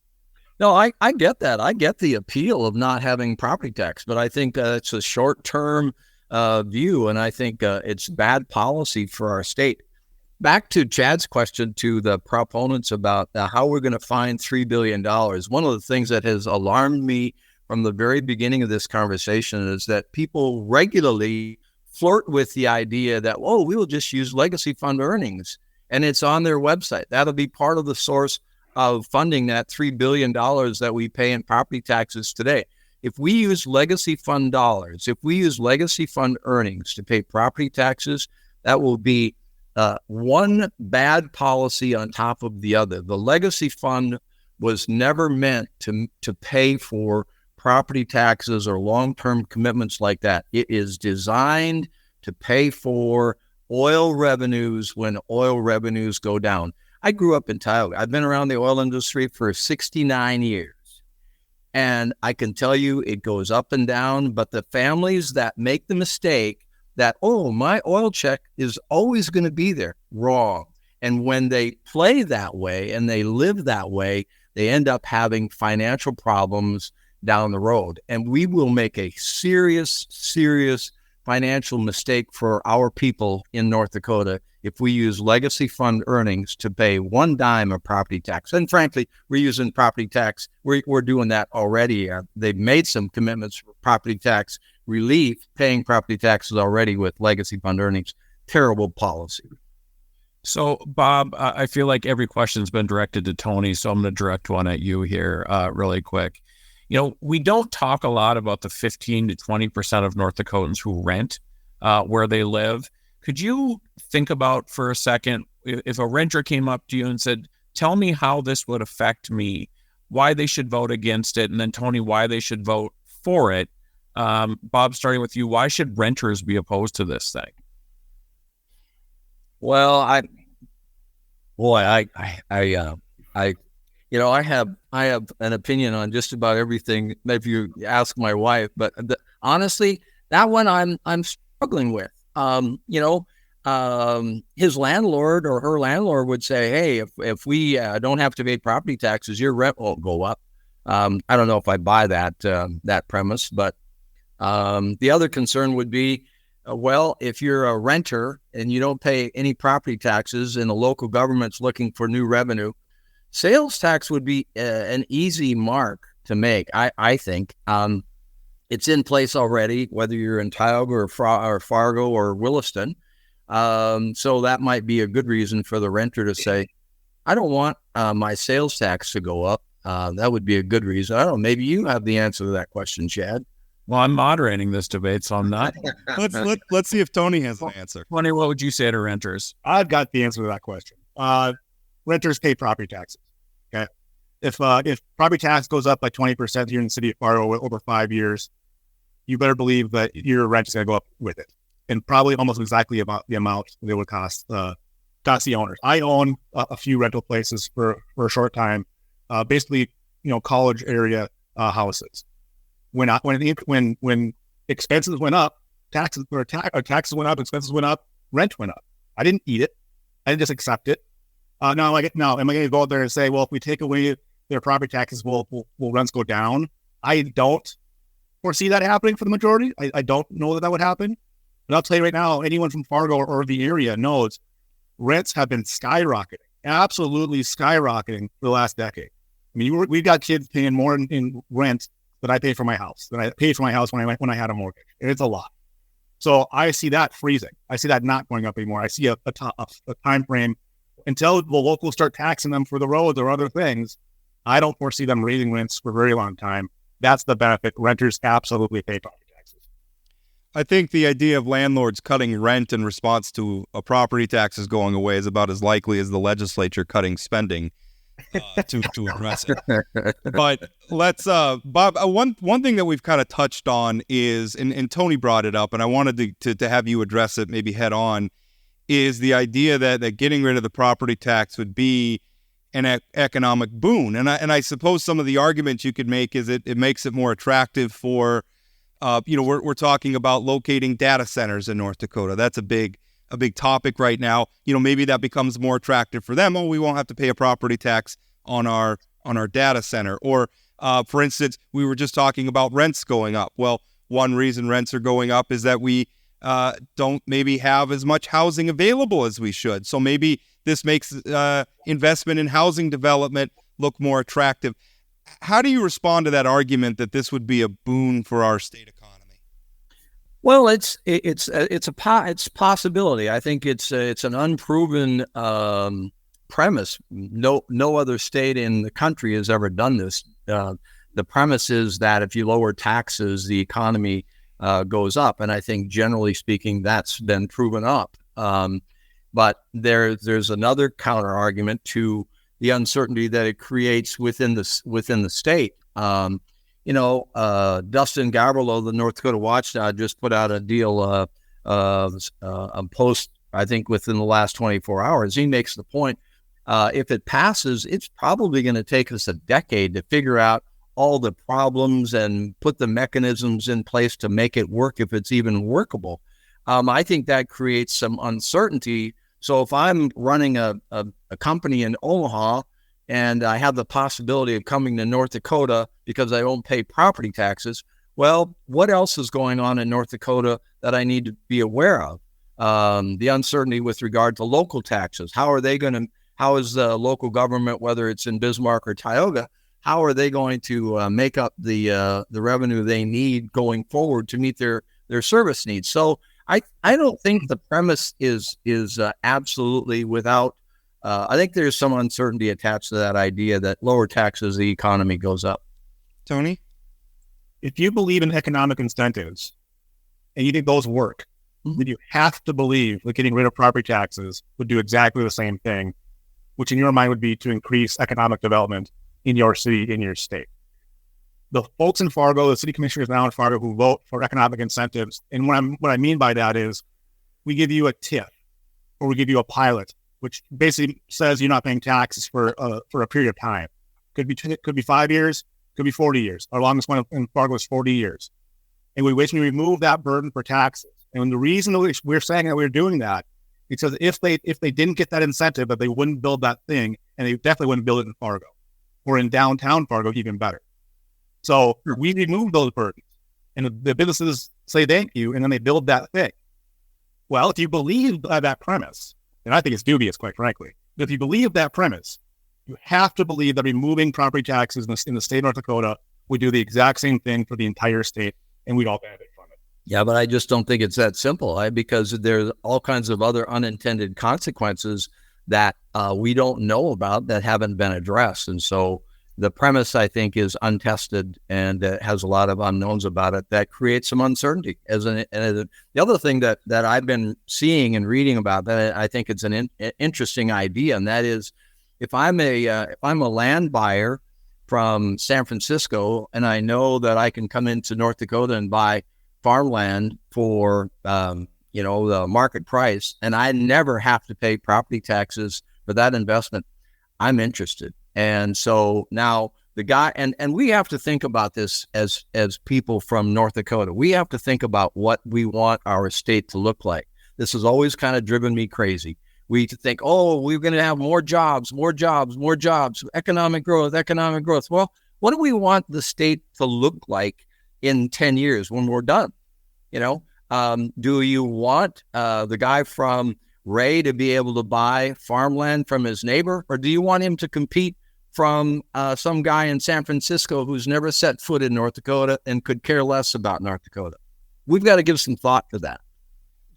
No, I get that. I get the appeal of not having property tax, but I think it's a short-term view, and I think it's bad policy for our state. Back to Chad's question to the proponents about how we're going to find $3 billion. One of the things that has alarmed me from the very beginning of this conversation is that people regularly flirt with the idea that, we will just use legacy fund earnings, and it's on their website. That'll be part of the source of funding that $3 billion that we pay in property taxes today. If we use legacy fund dollars, if we use legacy fund earnings to pay property taxes, that will be one bad policy on top of the other. The legacy fund was never meant to pay for property taxes or long-term commitments like that. It is designed to pay for oil revenues when oil revenues go down. I grew up in Tioga. I've been around the oil industry for 69 years. And I can tell you it goes up and down, but the families that make the mistake that, my oil check is always going to be there, wrong. And when they play that way and they live that way, they end up having financial problems down the road. And we will make a serious financial mistake for our people in North Dakota if we use legacy fund earnings to pay one dime of property tax. And frankly, we're using property tax. We're doing that already. They've made some commitments for property tax relief, paying property taxes already with legacy fund earnings. Terrible policy. So, Bob, I feel like every question's been directed to Tony, so I'm going to direct one at you here really quick. We don't talk a lot about the 15 to 20% of North Dakotans who rent where they live. Could you think about for a second, if a renter came up to you and said, tell me how this would affect me, why they should vote against it, and then Tony, why they should vote for it. Bob, starting with you, why should renters be opposed to this thing? Well, I have an opinion on just about everything if you ask my wife, but honestly, that one I'm struggling with. His landlord or her landlord would say, hey, if we don't have to pay property taxes, your rent won't go up. I don't know if I buy that premise, but the other concern would be, if you're a renter and you don't pay any property taxes and the local government's looking for new revenue, sales tax would be an easy mark to make, I think. It's in place already, whether you're in Tioga or Fargo or Williston. So that might be a good reason for the renter to say, I don't want my sales tax to go up. That would be a good reason. I don't know. Maybe you have the answer to that question, Chad. Well, I'm moderating this debate, so I'm not. Let's see if Tony has an answer. Tony, what would you say to renters? I've got the answer to that question. Renters pay property taxes. Okay, if property tax goes up by 20% here in the city of Fargo over 5 years, you better believe that your rent is going to go up with it, and probably almost exactly about the amount that it would cost the owners. I own a few rental places for a short time, basically, college area houses. When expenses went up, taxes went up, expenses went up, rent went up. I didn't eat it. I didn't just accept it. Now, am I going to go out there and say, well, if we take away their property taxes, will rents go down? I don't foresee that happening for the majority. I don't know that would happen. But I'll tell you right now, anyone from Fargo or the area knows rents have been skyrocketing, absolutely skyrocketing for the last decade. I mean, we've got kids paying more in rent than I pay for my house, than I paid for my house when I had a mortgage. And it's a lot. So I see that freezing. I see that not going up anymore. I see a time frame until the locals start taxing them for the roads or other things, I don't foresee them raising rents for a very long time. That's the benefit. Renters absolutely pay property taxes. I think the idea of landlords cutting rent in response to a property taxes going away is about as likely as the legislature cutting spending to address it. But let's, Bob, one thing that we've kind of touched on is, and Tony brought it up, and I wanted to have you address it maybe head on, is the idea that getting rid of the property tax would be an economic boon. And I suppose some of the arguments you could make is it makes it more attractive for, we're talking about locating data centers in North Dakota. That's a big topic right now. Maybe that becomes more attractive for them. Oh, we won't have to pay a property tax on our data center. Or, for instance, we were just talking about rents going up. Well, one reason rents are going up is that we don't maybe have as much housing available as we should. So maybe this makes investment in housing development look more attractive. How do you respond to that argument that this would be a boon for our state economy? Well, it's a possibility. I think it's an unproven premise. No other state in the country has ever done this. The premise is that if you lower taxes, the economy goes up, and I think generally speaking, that's been proven up. But there's another counter argument to the uncertainty that it creates within the state. Dustin Gavrilo, the North Dakota Watchdog, just put out a deal, a post, I think, within the last 24 hours. He makes the point, if it passes, it's probably going to take us a decade to figure out all the problems and put the mechanisms in place to make it work, if it's even workable. I think that creates some uncertainty. So if I'm running a company in Omaha and I have the possibility of coming to North Dakota because I don't pay property taxes, well, what else is going on in North Dakota that I need to be aware of? The uncertainty with regard to local taxes. How is the local government, whether it's in Bismarck or Tioga, how are they going to make up the revenue they need going forward to meet their service needs? So I don't think the premise is absolutely without. I think there's some uncertainty attached to that idea that lower taxes, the economy goes up. Tony? If you believe in economic incentives and you think those work, then you have to believe that getting rid of property taxes would do exactly the same thing, which in your mind would be to increase economic development in your city, in your state. The folks in Fargo, the city commissioners now in Fargo who vote for economic incentives, and what I mean by that is we give you a TIF or we give you a pilot, which basically says you're not paying taxes for a period of time. Could be 5 years, could be 40 years. Our longest one in Fargo is 40 years. And we wish we remove that burden for taxes. And the reason we're saying that we're doing that is because if they didn't get that incentive, that they wouldn't build that thing, and they definitely wouldn't build it in Fargo or in downtown Fargo, even better. So we remove those burdens, and the businesses say thank you, and then they build that thing. Well, if you believe that premise, and I think it's dubious, quite frankly, but if you believe that premise, you have to believe that removing property taxes in the state of North Dakota would do the exact same thing for the entire state, and we'd all benefit from it. Yeah, but I just don't think it's that simple, because there's all kinds of other unintended consequences that we don't know about that haven't been addressed. And so the premise, I think, is untested and has a lot of unknowns about it that creates some uncertainty. The other thing that I've been seeing and reading about that I think it's an interesting idea, and that is if I'm a land buyer from San Francisco and I know that I can come into North Dakota and buy farmland for the market price, and I never have to pay property taxes for that investment, I'm interested. And so now the guy, and we have to think about this as people from North Dakota. We have to think about what we want our state to look like. This has always kind of driven me crazy. We think, oh, we're going to have more jobs, economic growth. Well, what do we want the state to look like in 10 years when we're done? Do you want the guy from Ray to be able to buy farmland from his neighbor, or do you want him to compete from some guy in San Francisco who's never set foot in North Dakota and could care less about North Dakota? We've got to give some thought to that.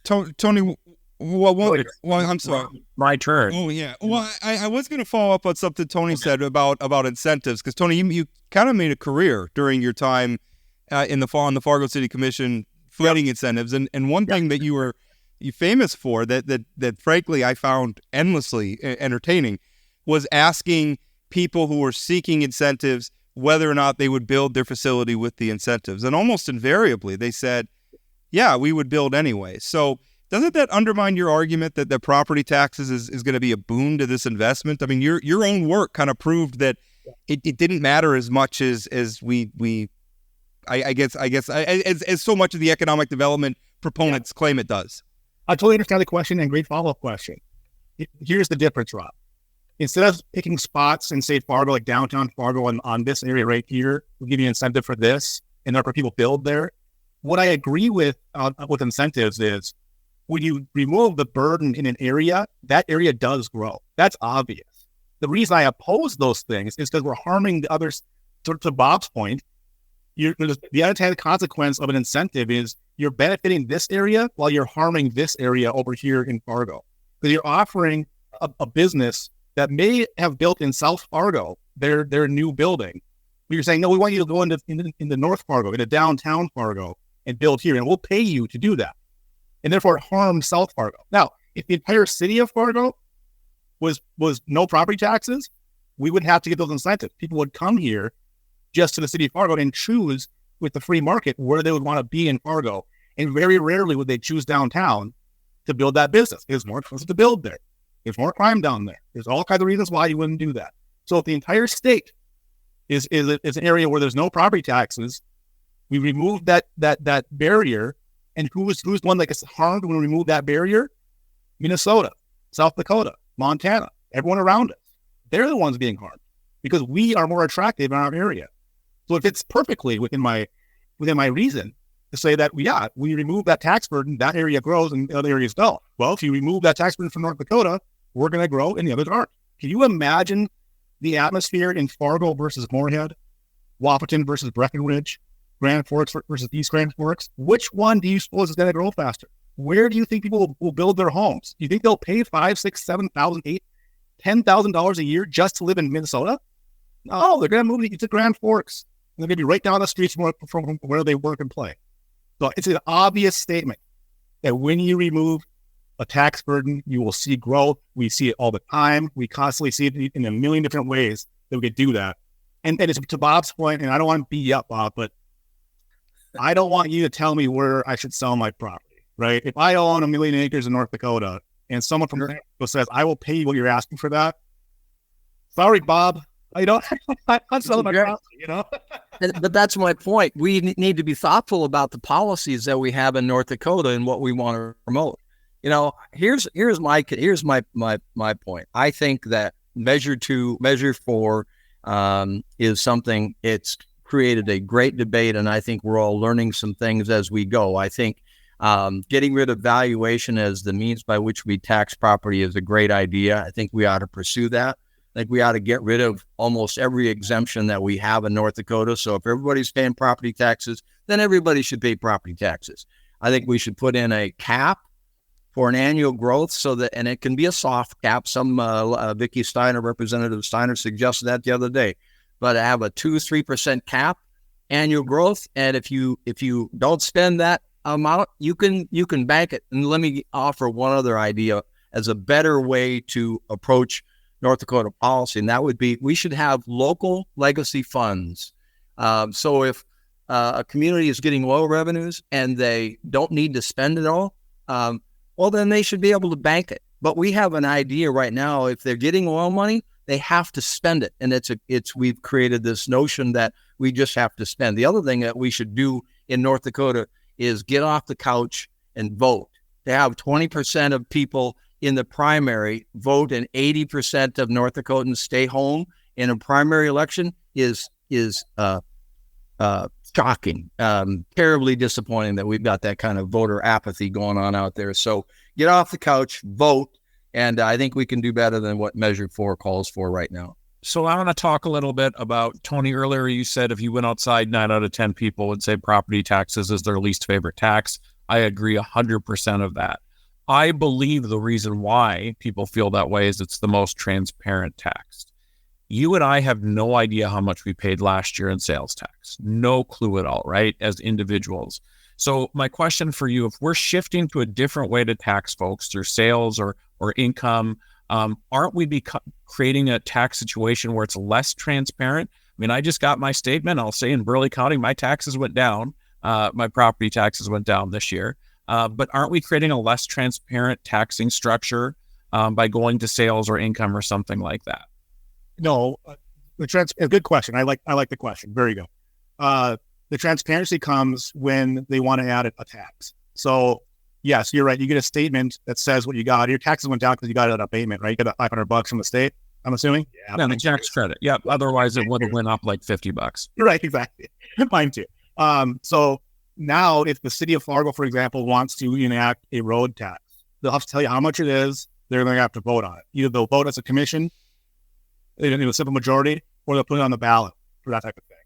Tony, Well, I'm sorry. My turn. Oh yeah. Well, I was going to follow up on something Tony said about incentives, because Tony, you kind of made a career during your time on the Fargo City Commission fighting incentives, and one thing that you famous for that frankly I found endlessly entertaining was asking people who were seeking incentives whether or not they would build their facility with the incentives, and almost invariably they said, "Yeah, we would build anyway." So doesn't that undermine your argument that property taxes is going to be a boon to this investment? I mean, your own work kind of proved that it didn't matter as much as I guess as so much of the economic development proponents claim it does. I totally understand the question, and great follow-up question. Here's the difference, Rob. Instead of picking spots in, say, Fargo, like downtown Fargo, and on this area right here, we'll give you an incentive for this, and therefore people build there. What I agree with incentives is, when you remove the burden in an area, that area does grow. That's obvious. The reason I oppose those things is because we're harming the others. To Bob's point, the unintended consequence of an incentive is you're benefiting this area while you're harming this area over here in Fargo. Because you're offering a business that may have built in South Fargo their new building. But you're saying, no, we want you to go into North Fargo, into downtown Fargo, and build here, and we'll pay you to do that. And therefore harm South Fargo. Now, if the entire city of Fargo was no property taxes, we wouldn't have to get those incentives. People would come here just to the city of Fargo and choose with the free market where they would want to be in Fargo. And very rarely would they choose downtown to build that business. It's more expensive to build there. There's more crime down there. There's all kinds of reasons why you wouldn't do that. So if the entire state is an area where there's no property taxes, we remove that barrier. And who's the one that gets harmed when we remove that barrier? Minnesota, South Dakota, Montana, everyone around us. They're the ones being harmed because we are more attractive in our area. So it fits perfectly within my reason to say that, we remove that tax burden, that area grows and the other areas don't. Well, if you remove that tax burden from North Dakota, we're going to grow and the others aren't. Can you imagine the atmosphere in Fargo versus Moorhead, Wahpeton versus Breckenridge, Grand Forks versus East Grand Forks? Which one do you suppose is going to grow faster? Where do you think people will build their homes? Do you think they'll pay $5,000, $6,000, $7,000, $10,000 a year just to live in Minnesota? No, they're going to move to Grand Forks. They're going to be right down the streets from where they work and play. So it's an obvious statement that when you remove a tax burden, you will see growth. We see it all the time. We constantly see it in a million different ways that we could do that. And it's to Bob's point, and I don't want to beat you up, Bob, but I don't want you to tell me where I should sell my property, right? If I own 1 million acres in North Dakota and someone from Mexico says, I will pay you what you're asking for that, sorry, Bob, I'm selling my property, But that's my point. We need to be thoughtful about the policies that we have in North Dakota and what we want to promote. Here's my point. I think that Measure 4 is something. It's created a great debate, and I think we're all learning some things as we go. I think getting rid of valuation as the means by which we tax property is a great idea. I think we ought to pursue that. I think we ought to get rid of almost every exemption that we have in North Dakota. So if everybody's paying property taxes, then everybody should pay property taxes. I think we should put in a cap for an annual growth and it can be a soft cap. Some Vicky Steiner, Representative Steiner, suggested that the other day. But have a 2-3% cap annual growth, and if you don't spend that amount, you can bank it. And let me offer one other idea as a better way to approach North Dakota policy, and that would be we should have local legacy funds. So if a community is getting low revenues and they don't need to spend it all, well, then they should be able to bank it. But we have an idea right now, if they're getting oil money, they have to spend it. And we've created this notion that we just have to spend. The other thing that we should do in North Dakota is get off the couch and vote. To have 20% of people in the primary vote and 80% of North Dakotans stay home in a primary election is shocking, terribly disappointing that we've got that kind of voter apathy going on out there. So get off the couch, vote, and I think we can do better than what Measure 4 calls for right now. So I want to talk a little bit about, Tony, earlier you said if you went outside, 9 out of 10 people would say property taxes is their least favorite tax. I agree 100% of that. I believe the reason why people feel that way is it's the most transparent tax. You and I have no idea how much we paid last year in sales tax. No clue at all, right? As individuals. So my question for you, if we're shifting to a different way to tax folks through sales or income, aren't we creating a tax situation where it's less transparent? I mean, I just got my statement. I'll say in Burleigh County, my taxes went down. My property taxes went down this year. But aren't we creating a less transparent taxing structure by going to sales or income or something like that? No, a good question. I like the question. Very good. The transparency comes when they want to add a tax. So yes, you're right. You get a statement that says what you got. Your taxes went down because you got an abatement, right? You got $500 from the state, I'm assuming. Yeah, the tax credit. Yeah. Otherwise, it would have went up like $50. Right. Exactly. Mine too. So now, if the city of Fargo, for example, wants to enact a road tax, they'll have to tell you how much it is. They're going to have to vote on it. Either they'll vote as a commission, in a simple majority, or they'll put it on the ballot for that type of thing.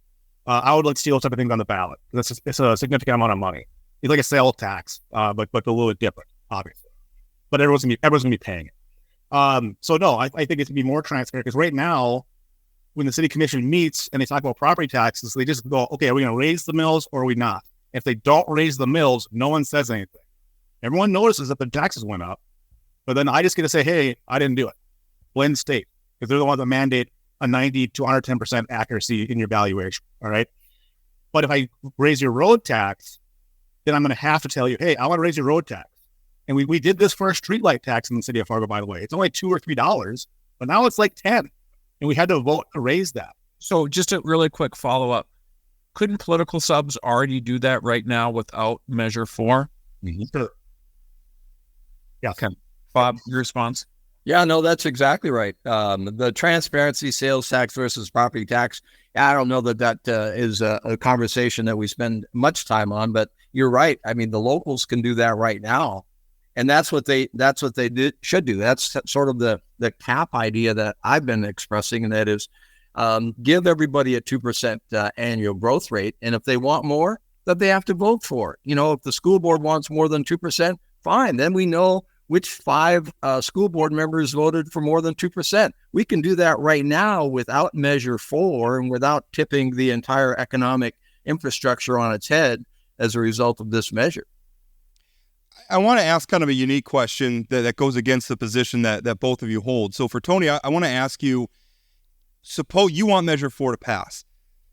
I would like to see those type of things on the ballot. It's a significant amount of money. It's like a sales tax, but a little bit different, obviously. But everyone's gonna be paying it. So no, I think it's gonna be more transparent because right now, when the city commission meets and they talk about property taxes, they just go, okay, are we going to raise the mills or are we not? If they don't raise the mills, no one says anything. Everyone notices that the taxes went up, but then I just get to say, hey, I didn't do it. Blend state, because they're the ones that mandate a 90 to 110% accuracy in your valuation, all right? But if I raise your road tax, then I'm going to have to tell you, hey, I want to raise your road tax. And we did this for a streetlight tax in the city of Fargo, by the way. It's only $2 or $3, but now it's like 10. And we had to vote to raise that. So just a really quick follow-up. Couldn't political subs already do that right now without Measure 4? Sure. Yeah. Okay. Bob, your response? Yeah, no, that's exactly right. The transparency, sales tax versus property tax, I don't know that is a conversation that we spend much time on, but you're right. I mean, the locals can do that right now. And that's what they should do. That's sort of the cap idea that I've been expressing, and that is give everybody a 2% annual growth rate. And if they want more, that they have to vote for it. You know, if the school board wants more than 2%, fine. Then we know which 5 school board members voted for more than 2%. We can do that right now without Measure 4 and without tipping the entire economic infrastructure on its head as a result of this measure. I want to ask kind of a unique question that goes against the position that both of you hold. So for Tony, I want to ask you, suppose you want Measure 4 to pass.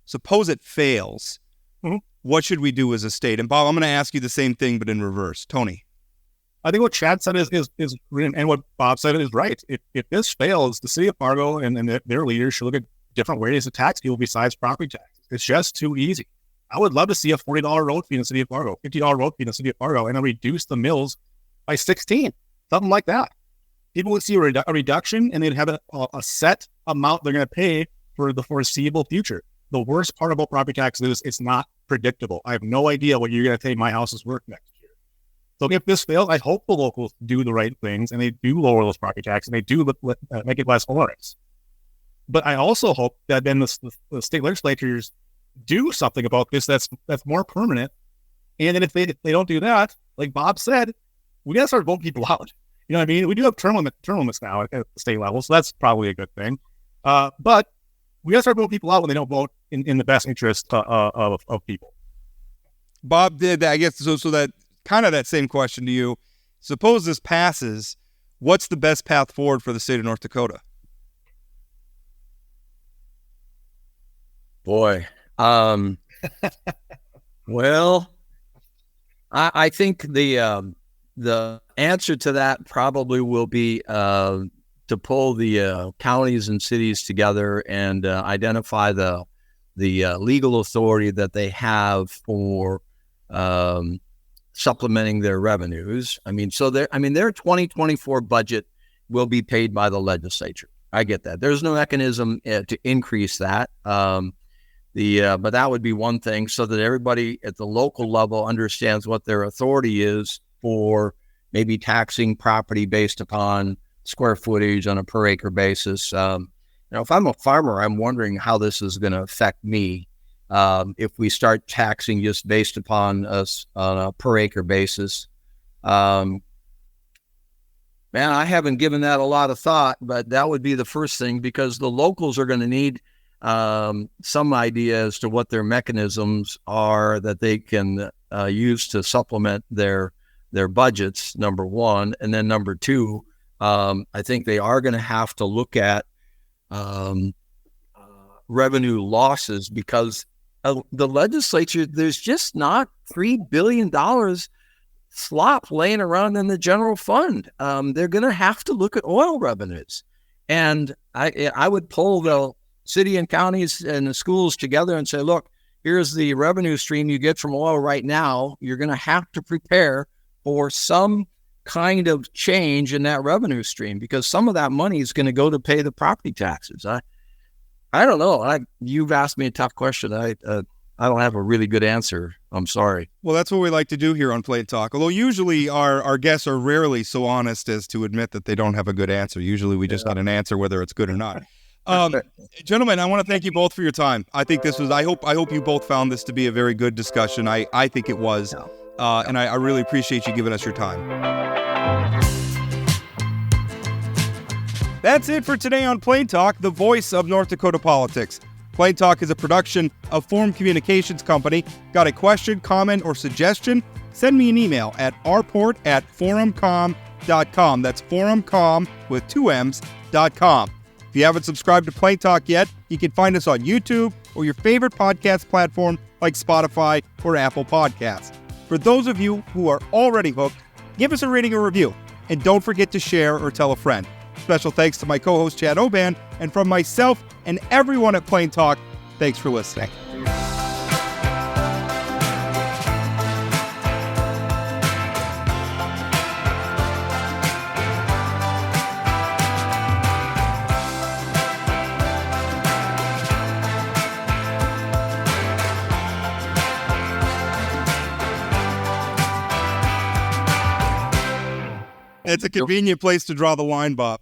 Suppose it fails. Mm-hmm. What should we do as a state? And Bob, I'm going to ask you the same thing, but in reverse. Tony. I think what Chad said is and what Bob said is right. If this fails, the city of Fargo and their leaders should look at different ways to tax people besides property taxes. It's just too easy. I would love to see a $40 road fee in the city of Fargo, $50 road fee in the city of Fargo, and then reduce the mills by 16, something like that. People would see a reduction, and they'd have a set amount they're going to pay for the foreseeable future. The worst part about property taxes is it's not predictable. I have no idea what you're going to pay my house is worth next year. So if this fails, I hope the locals do the right things, and they do lower those property taxes, and they do make it less onerous. But I also hope that then the state legislatures do something about this that's more permanent. And then if they don't do that, like Bob said, we got to start voting people out. You know what I mean? We do have term limits now at the state level, so that's probably a good thing. But we got to start voting people out when they don't vote in the best interest of people. Bob did that, I guess. So that kind of that same question to you. Suppose this passes, what's the best path forward for the state of North Dakota? Boy. Well, I think the answer to that probably will be to pull the counties and cities together and identify the legal authority that they have for supplementing their revenues. I mean, so their 2024 budget will be paid by the legislature. I get that. There's no mechanism to increase that. But that would be one thing, so that everybody at the local level understands what their authority is for maybe taxing property based upon square footage on a per acre basis. If I'm a farmer, I'm wondering how this is going to affect me if we start taxing just based upon us on a per acre basis. Man, I haven't given that a lot of thought, but that would be the first thing, because the locals are going to need some idea as to what their mechanisms are that they can use to supplement their budgets, number one. And then number two, I think they are going to have to look at revenue losses, because the legislature, there's just not $3 billion slop laying around in the general fund. They're going to have to look at oil revenues. And I would pull the city and counties and the schools together and say, look, here's the revenue stream you get from oil right now. You're going to have to prepare for some kind of change in that revenue stream, because some of that money is going to go to pay the property taxes. I don't know. You've asked me a tough question. I don't have a really good answer. I'm sorry. Well, that's what we like to do here on Plate Talk. Although usually our guests are rarely so honest as to admit that they don't have a good answer. Usually we just got an answer whether it's good or not. Gentlemen, I want to thank you both for your time. I think this was, I hope you both found this to be a very good discussion. I think it was. And I really appreciate you giving us your time. That's it for today on Plain Talk, the voice of North Dakota politics. Plain Talk is a production of Forum Communications Company. Got a question, comment, or suggestion? Send me an email at rport@forumcom.com. That's forumcom with 2 M's.com. If you haven't subscribed to Plain Talk yet, you can find us on YouTube or your favorite podcast platform like Spotify or Apple Podcasts. For those of you who are already hooked, give us a rating or review. And don't forget to share or tell a friend. Special thanks to my co-host Chad Hoeven, and from myself and everyone at Plain Talk, thanks for listening. It's a convenient place to draw the line, Bob.